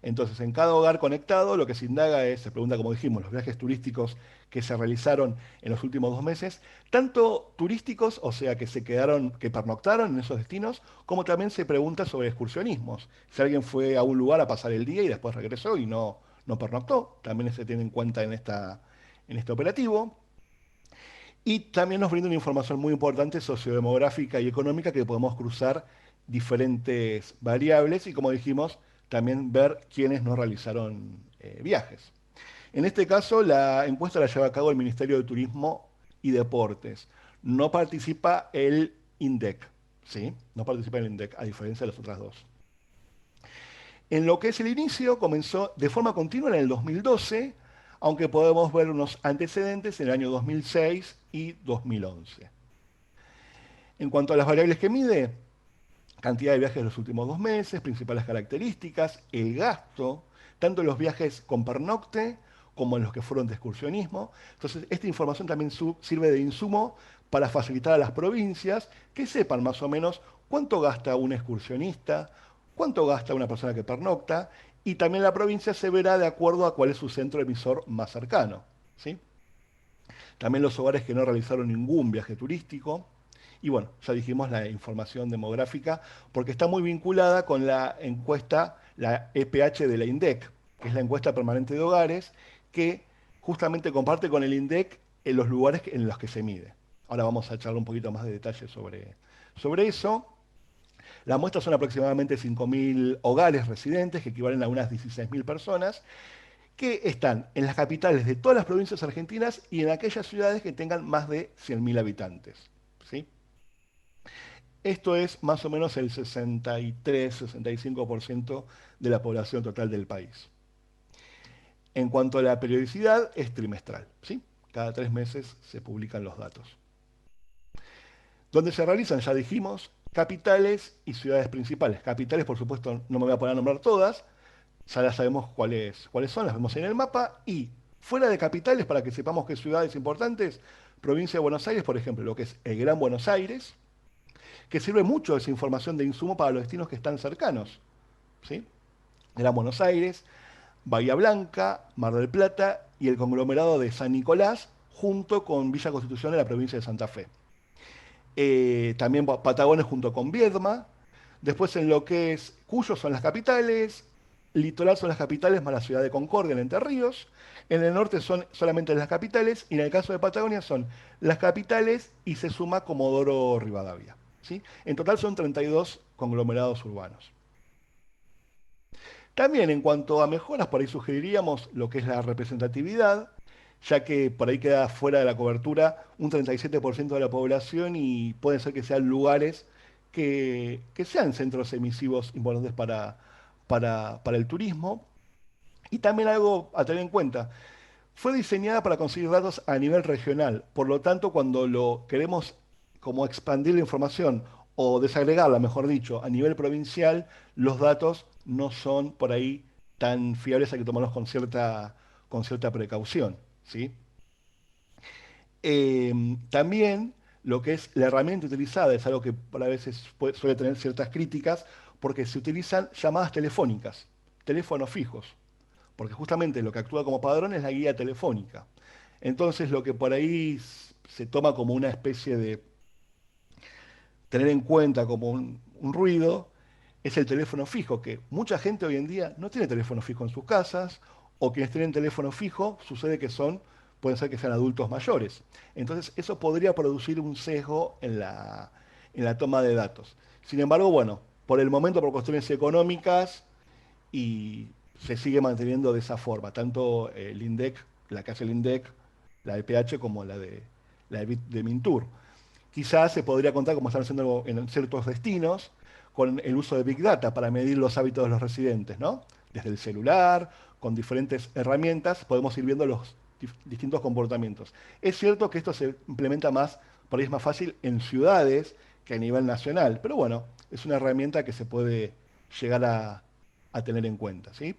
Entonces, en cada hogar conectado, lo que se indaga es, se pregunta, como dijimos, los viajes turísticos que se realizaron en los últimos 2 meses, tanto turísticos, o sea, que se quedaron, que pernoctaron en esos destinos, como también se pregunta sobre excursionismos. Si alguien fue a un lugar a pasar el día y después regresó y no pernoctó, también se tiene en cuenta en este operativo. Y también nos brinda una información muy importante sociodemográfica y económica que podemos cruzar diferentes variables y, como dijimos, también ver quiénes no realizaron viajes. En este caso, la encuesta la lleva a cabo el Ministerio de Turismo y Deportes. No participa el INDEC, ¿sí? No participa el INDEC, a diferencia de las otras dos. En lo que es el inicio, comenzó de forma continua en el 2012, aunque podemos ver unos antecedentes en el año 2006 y 2011. En cuanto a las variables que mide, cantidad de viajes en los últimos 2 meses, principales características, el gasto, tanto en los viajes con pernocte como en los que fueron de excursionismo. Entonces, esta información también sirve de insumo para facilitar a las provincias que sepan más o menos cuánto gasta un excursionista, cuánto gasta una persona que pernocta, y también la provincia se verá de acuerdo a cuál es su centro emisor más cercano, ¿sí? También los hogares que no realizaron ningún viaje turístico. Y bueno, ya dijimos la información demográfica, porque está muy vinculada con la encuesta, la EPH de la INDEC, que es la encuesta permanente de hogares, que justamente comparte con el INDEC en los lugares en los que se mide. Ahora vamos a charlar un poquito más de detalle sobre eso. La muestra son aproximadamente 5.000 hogares residentes, que equivalen a unas 16.000 personas, que están en las capitales de todas las provincias argentinas y en aquellas ciudades que tengan más de 100.000 habitantes, ¿sí? Esto es más o menos el 63-65% de la población total del país. En cuanto a la periodicidad, es trimestral, ¿sí? Cada 3 meses se publican los datos. Donde se realizan, ya dijimos, capitales y ciudades principales. Capitales, por supuesto, no me voy a poner a nombrar todas, ya las sabemos cuáles son, las vemos en el mapa, y fuera de capitales, para que sepamos qué ciudades importantes, provincia de Buenos Aires, por ejemplo, lo que es el Gran Buenos Aires, que sirve mucho esa información de insumo para los destinos que están cercanos, ¿sí? Gran Buenos Aires, Bahía Blanca, Mar del Plata y el conglomerado de San Nicolás, junto con Villa Constitución de la provincia de Santa Fe. también Patagones junto con Viedma. Después en lo que es Cuyo son las capitales, Litoral son las capitales más la ciudad de Concordia en Entre Ríos. En el norte son solamente las capitales y en el caso de Patagonia son las capitales y se suma Comodoro Rivadavia. ¿Sí? En total son 32 conglomerados urbanos. También en cuanto a mejoras, por ahí sugeriríamos lo que es la representatividad, ya que por ahí queda fuera de la cobertura un 37% de la población y pueden ser que sean lugares que sean centros emisivos importantes para el turismo. Y también algo a tener en cuenta, fue diseñada para conseguir datos a nivel regional, por lo tanto cuando lo queremos como expandir la información o desagregarla, mejor dicho, a nivel provincial, los datos no son por ahí tan fiables, hay que tomarlos con cierta precaución, ¿sí? También lo que es la herramienta utilizada es algo que por a veces suele tener ciertas críticas, porque se utilizan llamadas telefónicas, teléfonos fijos, porque justamente lo que actúa como padrón es la guía telefónica. Entonces lo que por ahí se toma como una especie de tener en cuenta como un ruido es el teléfono fijo, que mucha gente hoy en día no tiene teléfono fijo en sus casas, o quienes tienen teléfono fijo sucede que pueden ser que sean adultos mayores. Entonces eso podría producir un sesgo en la toma de datos. Sin embargo, bueno, por el momento, por cuestiones económicas, y se sigue manteniendo de esa forma, tanto el INDEC, la que hace el INDEC, la de PH, como la de Mintur. Quizás se podría contar, como están haciendo en ciertos destinos, con el uso de Big Data para medir los hábitos de los residentes, ¿no? Desde el celular, con diferentes herramientas, podemos ir viendo los distintos comportamientos. Es cierto que esto se implementa más, por ahí es más fácil en ciudades que a nivel nacional, pero bueno, es una herramienta que se puede llegar a tener en cuenta, ¿sí?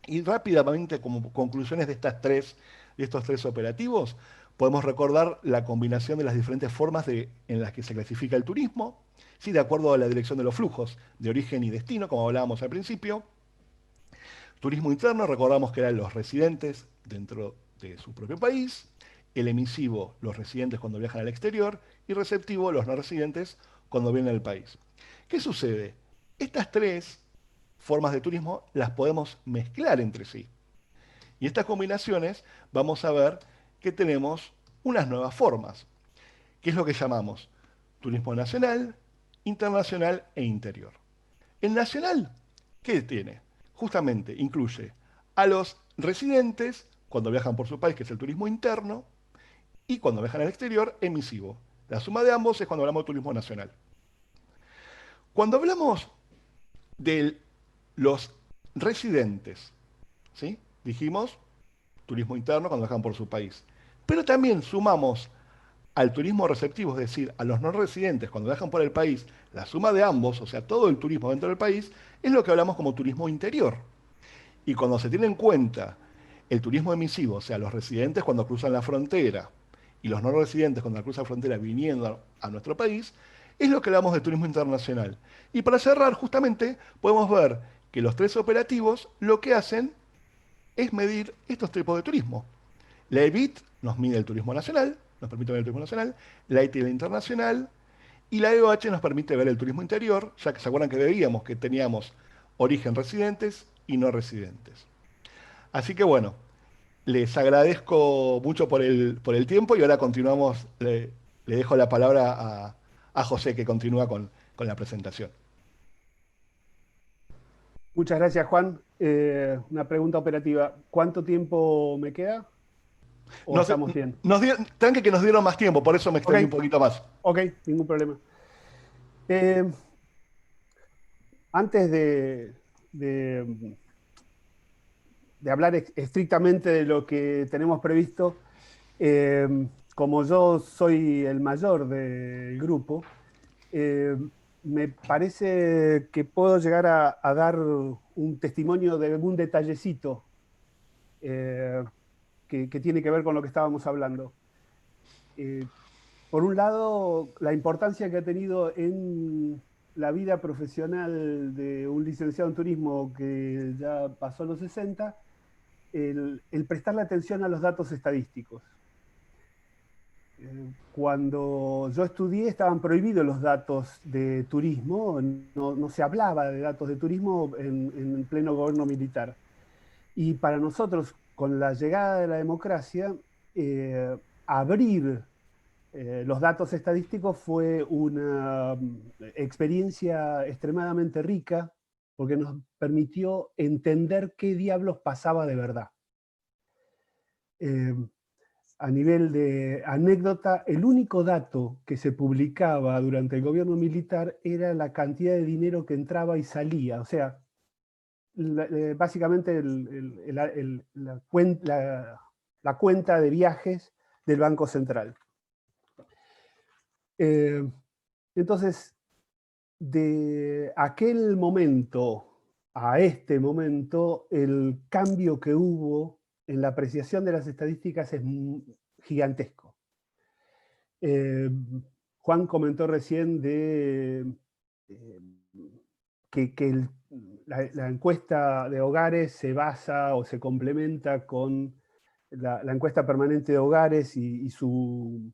Y rápidamente, como conclusiones de estos tres operativos, podemos recordar la combinación de las diferentes formas en las que se clasifica el turismo, ¿sí? De acuerdo a la dirección de los flujos de origen y destino, como hablábamos al principio. Turismo interno, recordamos que eran los residentes dentro de su propio país, el emisivo, los residentes cuando viajan al exterior, y receptivo, los no residentes cuando vienen al país. ¿Qué sucede? Estas tres formas de turismo las podemos mezclar entre sí. Y estas combinaciones vamos a ver que tenemos unas nuevas formas, que es lo que llamamos turismo nacional, internacional e interior. El nacional, ¿qué tiene? Justamente incluye a los residentes cuando viajan por su país, que es el turismo interno, y cuando viajan al exterior, emisivo. La suma de ambos es cuando hablamos de turismo nacional. Cuando hablamos de los residentes, ¿sí? Dijimos turismo interno cuando viajan por su país. Pero también sumamos al turismo receptivo, es decir, a los no residentes cuando viajan por el país, la suma de ambos, o sea, todo el turismo dentro del país, es lo que hablamos como turismo interior. Y cuando se tiene en cuenta el turismo emisivo, o sea, los residentes cuando cruzan la frontera y los no residentes cuando cruzan la frontera viniendo a nuestro país, es lo que hablamos de turismo internacional. Y para cerrar, justamente, podemos ver que los tres operativos lo que hacen es medir estos tipos de turismo. La EBIT nos mide el turismo nacional, nos permite ver el turismo nacional, la ETI la internacional, y la EOH nos permite ver el turismo interior, ya que se acuerdan que veíamos que teníamos origen residentes y no residentes. Así que bueno, les agradezco mucho por el tiempo y ahora continuamos, le dejo la palabra a José que continúa con la presentación. Muchas gracias, Juan. Una pregunta operativa. ¿Cuánto tiempo me queda? ¿O No estamos bien? Tranque que nos dieron más tiempo, por eso me extendí un poquito más. Ok, ningún problema. Antes de hablar estrictamente de lo que tenemos previsto, como yo soy el mayor del grupo, me parece que puedo llegar a dar un testimonio de algún detallecito que tiene que ver con lo que estábamos hablando. Por un lado, la importancia que ha tenido en la vida profesional de un licenciado en turismo que ya pasó los 60, el prestarle atención a los datos estadísticos. Cuando yo estudié estaban prohibidos los datos de turismo, no se hablaba de datos de turismo en pleno gobierno militar. Y para nosotros, con la llegada de la democracia, abrir los datos estadísticos fue una experiencia extremadamente rica, porque nos permitió entender qué diablos pasaba de verdad. A nivel de anécdota, el único dato que se publicaba durante el gobierno militar era la cantidad de dinero que entraba y salía. O sea, básicamente la cuenta de viajes del Banco Central. Entonces, de aquel momento a este momento, el cambio que hubo en la apreciación de las estadísticas es gigantesco. Juan comentó recién de que la encuesta de hogares se basa o se complementa con la encuesta permanente de hogares y su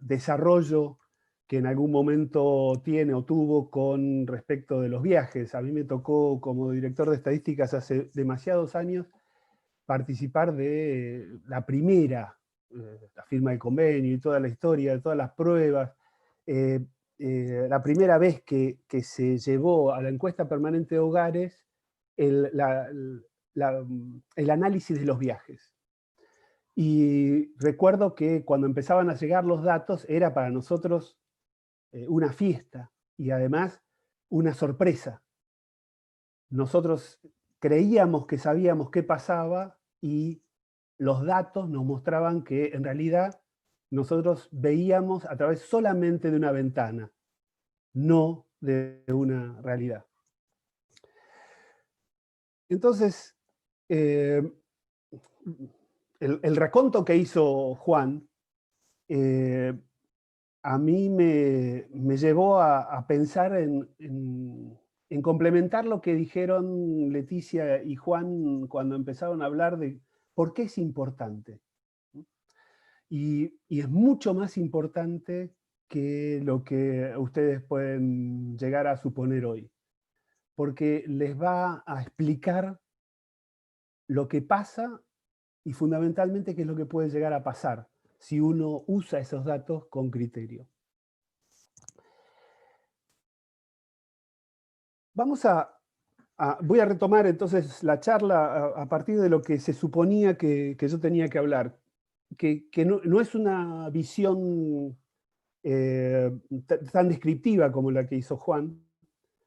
desarrollo que en algún momento tiene o tuvo con respecto de los viajes. A mí me tocó como director de estadísticas hace demasiados años participar de la primera, la firma del convenio y toda la historia, todas las pruebas. La primera vez que se llevó a la encuesta permanente de hogares el análisis de los viajes. Y recuerdo que cuando empezaban a llegar los datos era para nosotros una fiesta y además una sorpresa. Nosotros creíamos que sabíamos qué pasaba y los datos nos mostraban que en realidad nosotros veíamos a través solamente de una ventana, no de una realidad. Entonces, el raconto que hizo Juan a mí me llevó a pensar en complementar lo que dijeron Leticia y Juan cuando empezaron a hablar de por qué es importante. Y es mucho más importante que lo que ustedes pueden llegar a suponer hoy, porque les va a explicar lo que pasa y fundamentalmente qué es lo que puede llegar a pasar si uno usa esos datos con criterio. Voy a retomar entonces la charla a partir de lo que se suponía que yo tenía que hablar, que no es una visión tan descriptiva como la que hizo Juan,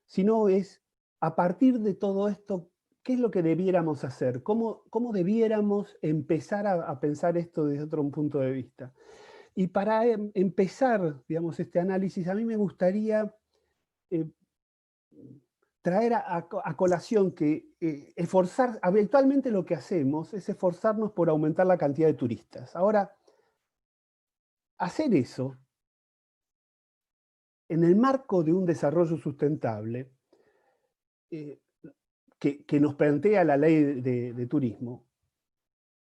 sino es a partir de todo esto, ¿qué es lo que debiéramos hacer? ¿Cómo debiéramos empezar a pensar esto desde otro punto de vista? Y para empezar, digamos, este análisis, a mí me gustaría traer a colación que habitualmente lo que hacemos es esforzarnos por aumentar la cantidad de turistas. Ahora, hacer eso en el marco de un desarrollo sustentable que nos plantea la ley de turismo,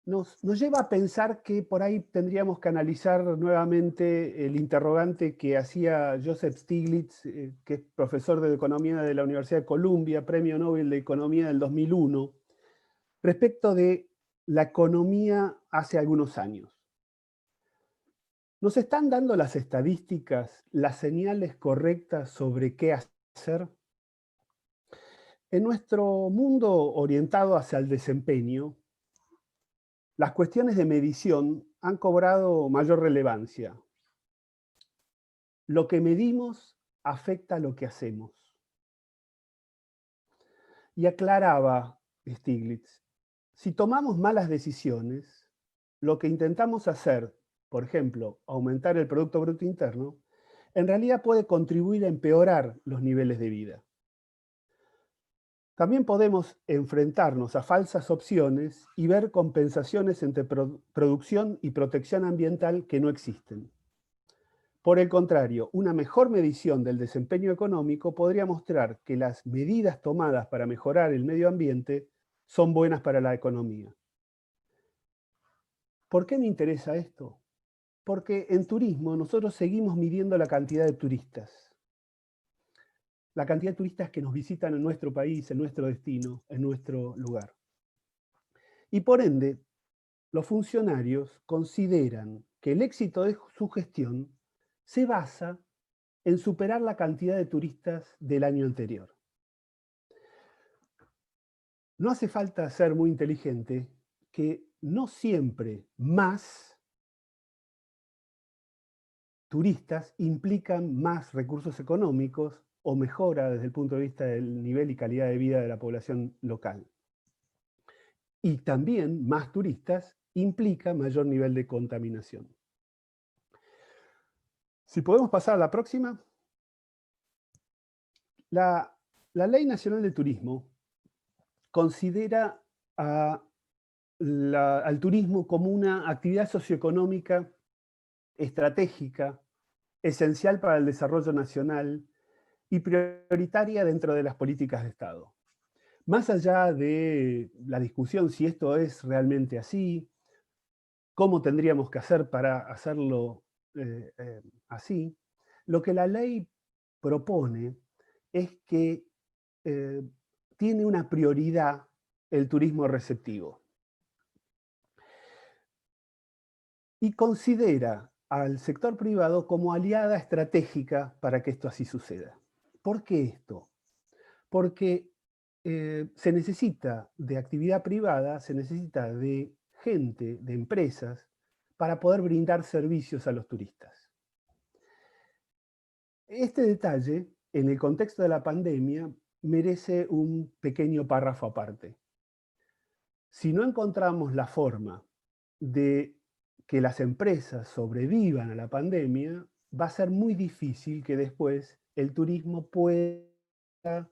nos lleva a pensar que por ahí tendríamos que analizar nuevamente el interrogante que hacía Joseph Stiglitz, que es profesor de Economía de la Universidad de Columbia, Premio Nobel de Economía del 2001, respecto de la economía hace algunos años. ¿Nos están dando las estadísticas las señales correctas sobre qué hacer? En nuestro mundo orientado hacia el desempeño, las cuestiones de medición han cobrado mayor relevancia. Lo que medimos afecta a lo que hacemos. Y aclaraba Stiglitz, si tomamos malas decisiones, lo que intentamos hacer, por ejemplo, aumentar el Producto Bruto Interno, en realidad puede contribuir a empeorar los niveles de vida. También podemos enfrentarnos a falsas opciones y ver compensaciones entre producción y protección ambiental que no existen. Por el contrario, una mejor medición del desempeño económico podría mostrar que las medidas tomadas para mejorar el medio ambiente son buenas para la economía. ¿Por qué me interesa esto? Porque en turismo nosotros seguimos midiendo la cantidad de turistas. La cantidad de turistas que nos visitan en nuestro país, en nuestro destino, en nuestro lugar. Y por ende, los funcionarios consideran que el éxito de su gestión se basa en superar la cantidad de turistas del año anterior. No hace falta ser muy inteligente, que no siempre más turistas implican más recursos económicos o mejora desde el punto de vista del nivel y calidad de vida de la población local. Y también más turistas implica mayor nivel de contaminación. Si podemos pasar a la próxima. La Ley Nacional de Turismo considera al turismo como una actividad socioeconómica estratégica, esencial para el desarrollo nacional y prioritaria dentro de las políticas de Estado. Más allá de la discusión si esto es realmente así, cómo tendríamos que hacer para hacerlo así, lo que la ley propone es que tiene una prioridad el turismo receptivo. Y considera al sector privado como aliada estratégica para que esto así suceda. ¿Por qué esto? Porque se necesita de actividad privada, se necesita de gente, de empresas, para poder brindar servicios a los turistas. Este detalle, en el contexto de la pandemia, merece un pequeño párrafo aparte. Si no encontramos la forma de que las empresas sobrevivan a la pandemia, va a ser muy difícil que después el turismo pueda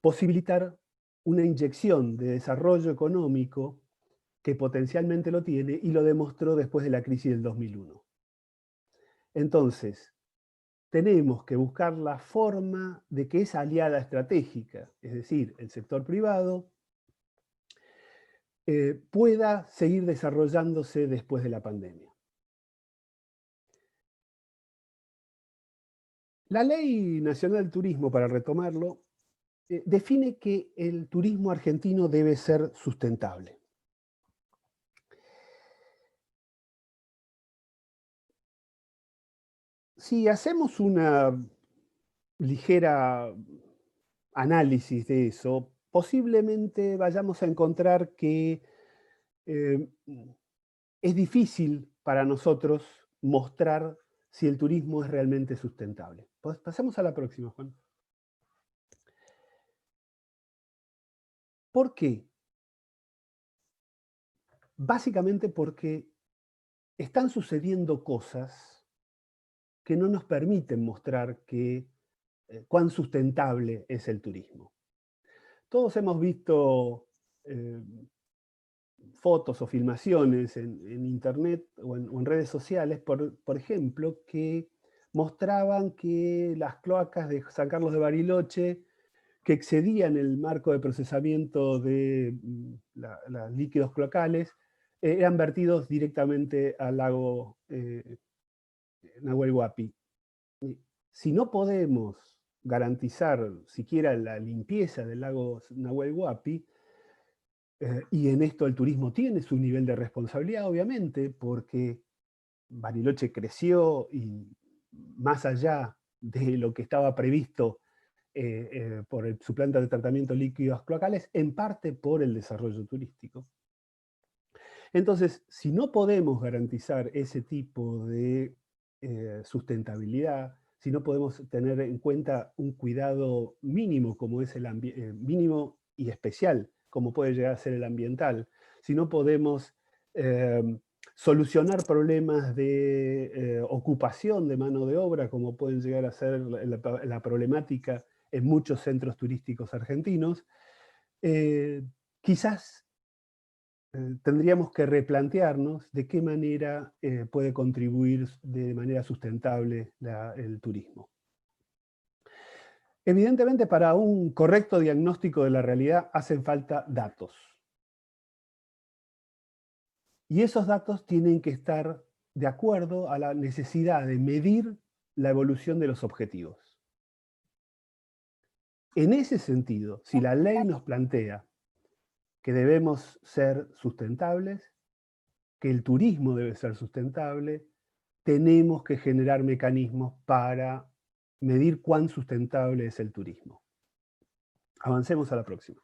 posibilitar una inyección de desarrollo económico que potencialmente lo tiene y lo demostró después de la crisis del 2001. Entonces, tenemos que buscar la forma de que esa aliada estratégica, es decir, el sector privado, pueda seguir desarrollándose después de la pandemia. La Ley Nacional del Turismo, para retomarlo, define que el turismo argentino debe ser sustentable. Si hacemos una ligera análisis de eso, posiblemente vayamos a encontrar que es difícil para nosotros mostrar si el turismo es realmente sustentable. Pasemos a la próxima, Juan. ¿Por qué? Básicamente porque están sucediendo cosas que no nos permiten mostrar cuán sustentable es el turismo. Todos hemos visto fotos o filmaciones en internet o en redes sociales, por ejemplo, que mostraban que las cloacas de San Carlos de Bariloche, que excedían el marco de procesamiento de los líquidos cloacales, eran vertidos directamente al lago Nahuel Huapi. Si no podemos garantizar siquiera la limpieza del lago Nahuel Huapi, y en esto el turismo tiene su nivel de responsabilidad, obviamente, porque Bariloche creció y más allá de lo que estaba previsto por su planta de tratamiento de líquidos cloacales, en parte por el desarrollo turístico. Entonces, si no podemos garantizar ese tipo de sustentabilidad, si no podemos tener en cuenta un cuidado mínimo como es mínimo y especial, como puede llegar a ser el ambiental, si no podemos solucionar problemas de ocupación de mano de obra, como pueden llegar a ser la problemática en muchos centros turísticos argentinos, quizás tendríamos que replantearnos de qué manera puede contribuir de manera sustentable el turismo. Evidentemente, para un correcto diagnóstico de la realidad hacen falta datos. Y esos datos tienen que estar de acuerdo a la necesidad de medir la evolución de los objetivos. En ese sentido, si la ley nos plantea que debemos ser sustentables, que el turismo debe ser sustentable, tenemos que generar mecanismos para medir cuán sustentable es el turismo. Avancemos a la próxima.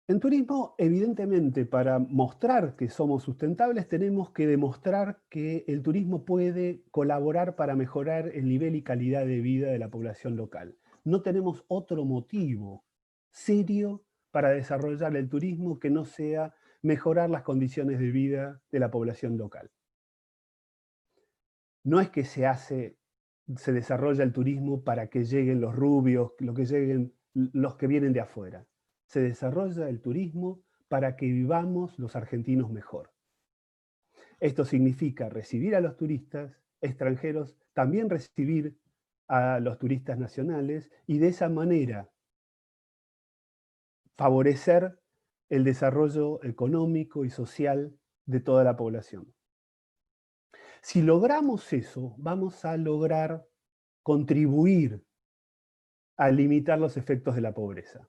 En turismo, evidentemente, para mostrar que somos sustentables, tenemos que demostrar que el turismo puede colaborar para mejorar el nivel y calidad de vida de la población local. No tenemos otro motivo serio para desarrollar el turismo que no sea mejorar las condiciones de vida de la población local. No es que se desarrolla el turismo para que lleguen los rubios, los que vienen de afuera. Se desarrolla el turismo para que vivamos los argentinos mejor. Esto significa recibir a los turistas extranjeros, también recibir a los turistas nacionales y de esa manera favorecer el desarrollo económico y social de toda la población. Si logramos eso, vamos a lograr contribuir a limitar los efectos de la pobreza,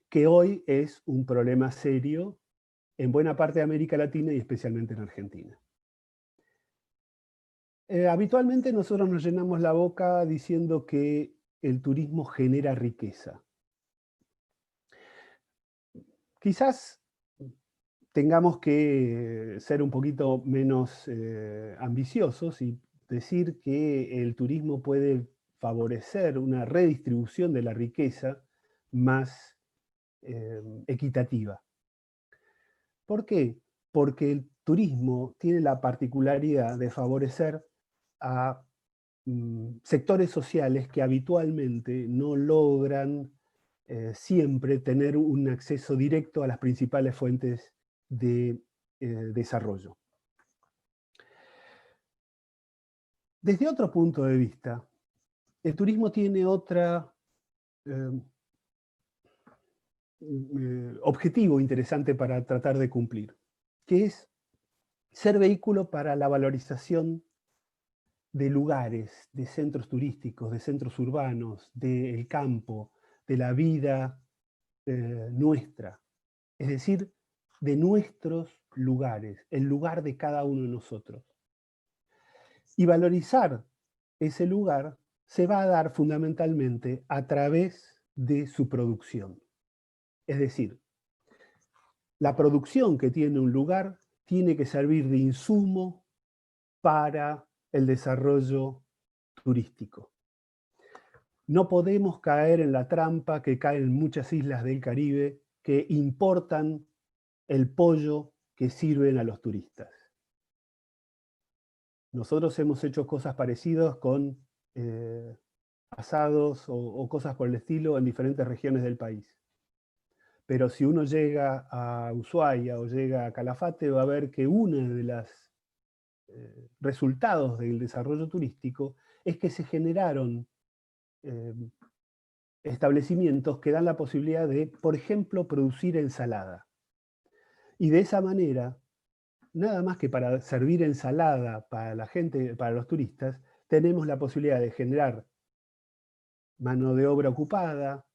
que hoy es un problema serio en buena parte de América Latina y especialmente en Argentina. Habitualmente nosotros nos llenamos la boca diciendo que el turismo genera riqueza. Quizás tengamos que ser un poquito menos ambiciosos y decir que el turismo puede favorecer una redistribución de la riqueza más equitativa. ¿Por qué? Porque el turismo tiene la particularidad de favorecer a sectores sociales que habitualmente no logran siempre tener un acceso directo a las principales fuentes de desarrollo. Desde otro punto de vista, el turismo tiene otro objetivo interesante para tratar de cumplir, que es ser vehículo para la valorización de lugares, de centros turísticos, de centros urbanos, del campo, de la vida nuestra, es decir, de nuestros lugares, el lugar de cada uno de nosotros. Y valorizar ese lugar se va a dar fundamentalmente a través de su producción. Es decir, la producción que tiene un lugar tiene que servir de insumo para el desarrollo turístico. No podemos caer en la trampa que caen muchas islas del Caribe que importan el pollo que sirven a los turistas. Nosotros hemos hecho cosas parecidas con asados o cosas por el estilo en diferentes regiones del país. Pero si uno llega a Ushuaia o llega a Calafate, va a ver que uno de los resultados del desarrollo turístico es que se generaron establecimientos que dan la posibilidad de, por ejemplo, producir ensalada. Y de esa manera, nada más que para servir ensalada para la gente, para los turistas, tenemos la posibilidad de generar mano de obra ocupada,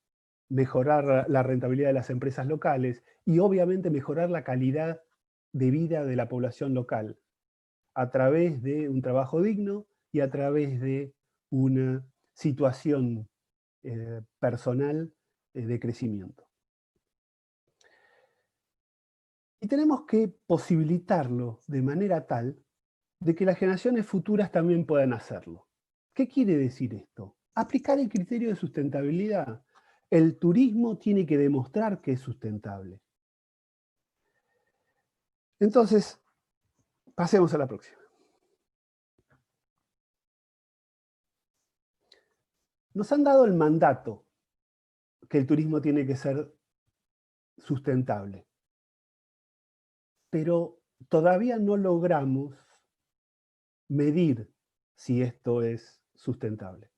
mejorar la rentabilidad de las empresas locales y obviamente mejorar la calidad de vida de la población local a través de un trabajo digno y a través de una situación personal de crecimiento. Y tenemos que posibilitarlo de manera tal de que las generaciones futuras también puedan hacerlo. ¿Qué quiere decir esto? Aplicar el criterio de sustentabilidad. El turismo tiene que demostrar que es sustentable. Entonces, pasemos a la próxima. Nos han dado el mandato que el turismo tiene que ser sustentable, pero todavía no logramos medir si esto es sustentable.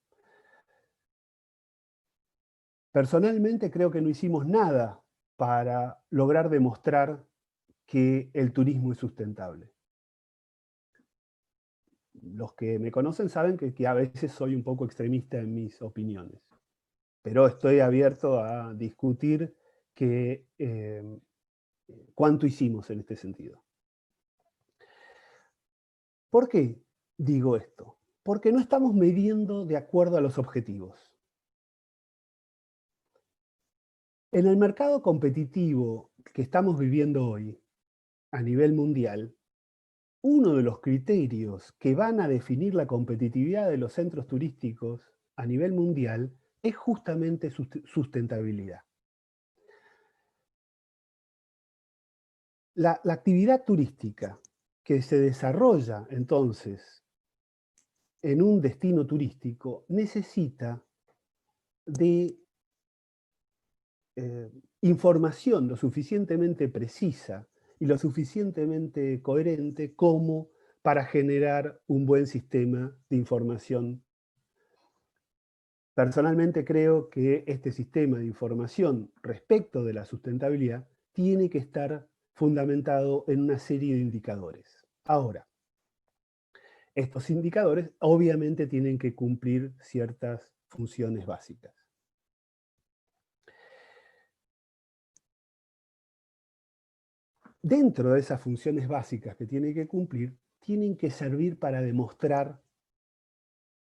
Personalmente creo que no hicimos nada para lograr demostrar que el turismo es sustentable. Los que me conocen saben que a veces soy un poco extremista en mis opiniones, pero estoy abierto a discutir cuánto hicimos en este sentido. ¿Por qué digo esto? Porque no estamos midiendo de acuerdo a los objetivos. En el mercado competitivo que estamos viviendo hoy, a nivel mundial, uno de los criterios que van a definir la competitividad de los centros turísticos a nivel mundial es justamente sustentabilidad. La actividad turística que se desarrolla entonces en un destino turístico necesita de información lo suficientemente precisa y lo suficientemente coherente como para generar un buen sistema de información. Personalmente creo que este sistema de información respecto de la sustentabilidad tiene que estar fundamentado en una serie de indicadores. Ahora, estos indicadores obviamente tienen que cumplir ciertas funciones básicas. Dentro de esas funciones básicas que tienen que cumplir, tienen que servir para demostrar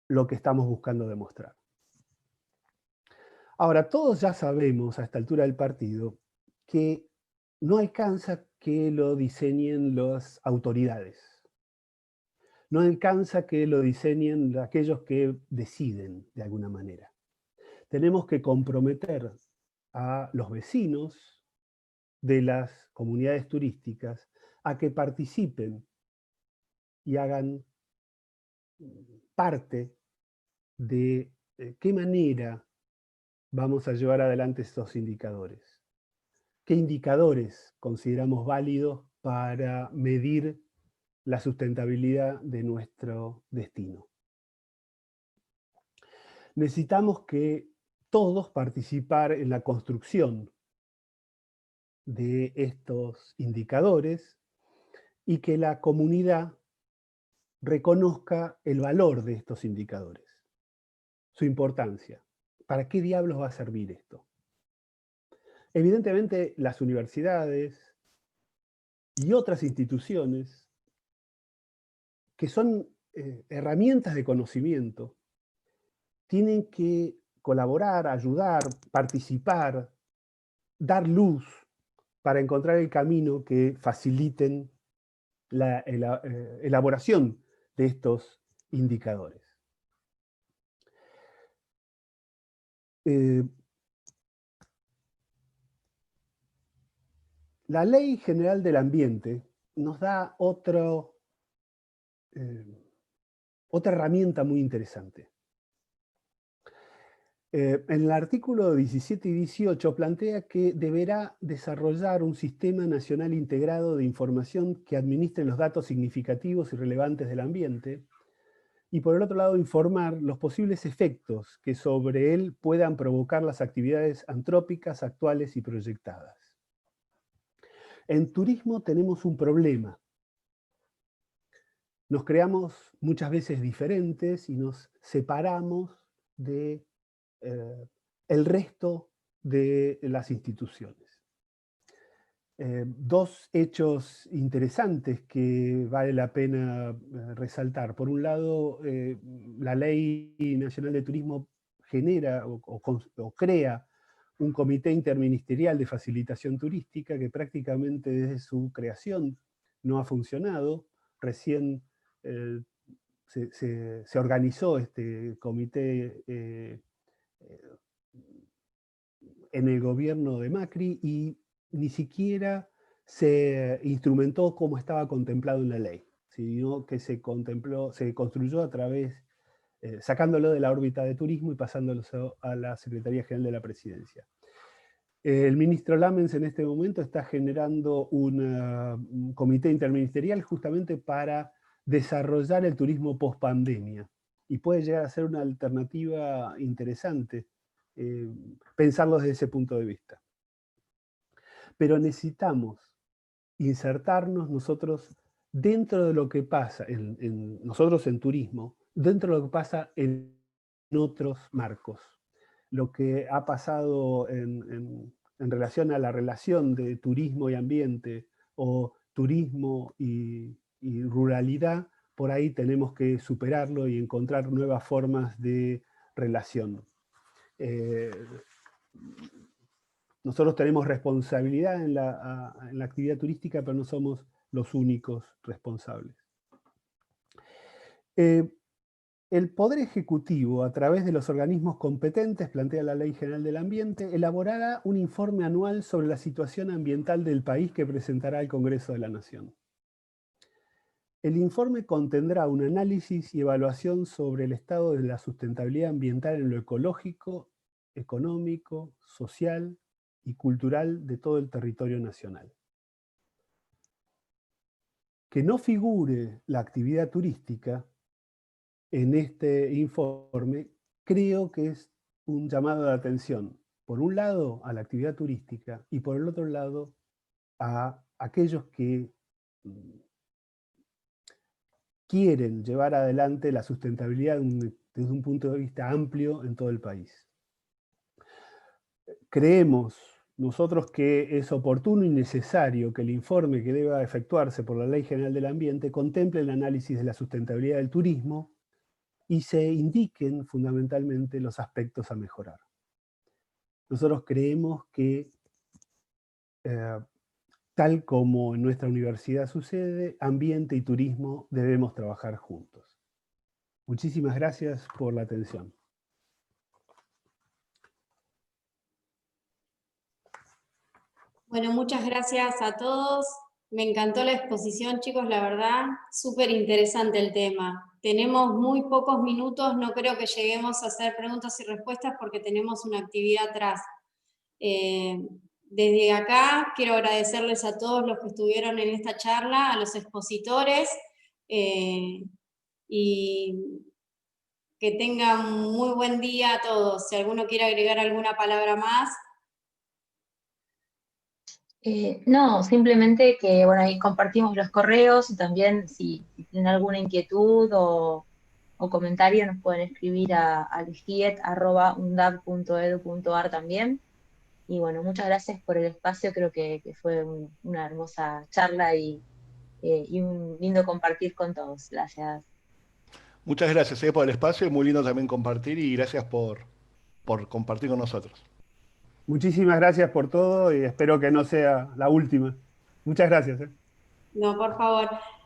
lo que estamos buscando demostrar. Ahora, todos ya sabemos a esta altura del partido que no alcanza que lo diseñen las autoridades. No alcanza que lo diseñen aquellos que deciden de alguna manera. Tenemos que comprometer a los vecinos de las comunidades turísticas a que participen y hagan parte de qué manera vamos a llevar adelante estos indicadores. ¿Qué indicadores consideramos válidos para medir la sustentabilidad de nuestro destino? Necesitamos que todos participar en la construcción de estos indicadores y que la comunidad reconozca el valor de estos indicadores, su importancia. ¿Para qué diablos va a servir esto? Evidentemente, las universidades y otras instituciones que son herramientas de conocimiento tienen que colaborar, ayudar, participar, dar luz para encontrar el camino que faciliten la elaboración de estos indicadores. La Ley General del Ambiente nos da otra herramienta muy interesante. En el artículo 17 y 18 plantea que deberá desarrollar un sistema nacional integrado de información que administre los datos significativos y relevantes del ambiente, y por el otro lado informar los posibles efectos que sobre él puedan provocar las actividades antrópicas actuales y proyectadas. En turismo tenemos un problema. Nos creamos muchas veces diferentes y nos separamos de el resto de las instituciones. Dos hechos interesantes que vale la pena resaltar. Por un lado, la Ley Nacional de Turismo genera o crea un comité interministerial de facilitación turística que prácticamente desde su creación no ha funcionado. Recién se organizó este comité en el gobierno de Macri y ni siquiera se instrumentó como estaba contemplado en la ley, sino que se construyó a través, sacándolo de la órbita de turismo y pasándolo a la Secretaría General de la Presidencia. El ministro Lamens en este momento está generando un comité interministerial justamente para desarrollar el turismo post-pandemia y puede llegar a ser una alternativa interesante pensarlo desde ese punto de vista. Pero necesitamos insertarnos nosotros dentro de lo que pasa, nosotros en turismo, dentro de lo que pasa en otros marcos. Lo que ha pasado en relación a la relación de turismo y ambiente, o turismo y ruralidad, por ahí tenemos que superarlo y encontrar nuevas formas de relación. Nosotros tenemos responsabilidad en la actividad turística, pero no somos los únicos responsables. El Poder Ejecutivo, a través de los organismos competentes, plantea la Ley General del Ambiente, elaborará un informe anual sobre la situación ambiental del país que presentará al Congreso de la Nación. El informe contendrá un análisis y evaluación sobre el estado de la sustentabilidad ambiental en lo ecológico, económico, social y cultural de todo el territorio nacional. Que no figure la actividad turística en este informe, creo que es un llamado de atención, por un lado a la actividad turística y por el otro lado a aquellos que quieren llevar adelante la sustentabilidad desde un punto de vista amplio en todo el país. Creemos nosotros que es oportuno y necesario que el informe que deba efectuarse por la Ley General del Ambiente contemple el análisis de la sustentabilidad del turismo y se indiquen fundamentalmente los aspectos a mejorar. Nosotros creemos que, tal como en nuestra universidad sucede, ambiente y turismo debemos trabajar juntos. Muchísimas gracias por la atención. Bueno, muchas gracias a todos. Me encantó la exposición, chicos, la verdad, súper interesante el tema. Tenemos muy pocos minutos, no creo que lleguemos a hacer preguntas y respuestas porque tenemos una actividad atrás. Desde acá quiero agradecerles a todos los que estuvieron en esta charla, a los expositores, y que tengan muy buen día a todos. Si alguno quiere agregar alguna palabra más. No, simplemente que, bueno, ahí compartimos los correos y también si tienen alguna inquietud o comentario nos pueden escribir al giet@undab.edu.ar también. Y bueno, muchas gracias por el espacio, creo que fue una hermosa charla y un lindo compartir con todos. Gracias. Muchas gracias por el espacio, muy lindo también compartir y gracias por compartir con nosotros. Muchísimas gracias por todo y espero que no sea la última. Muchas gracias. No, por favor.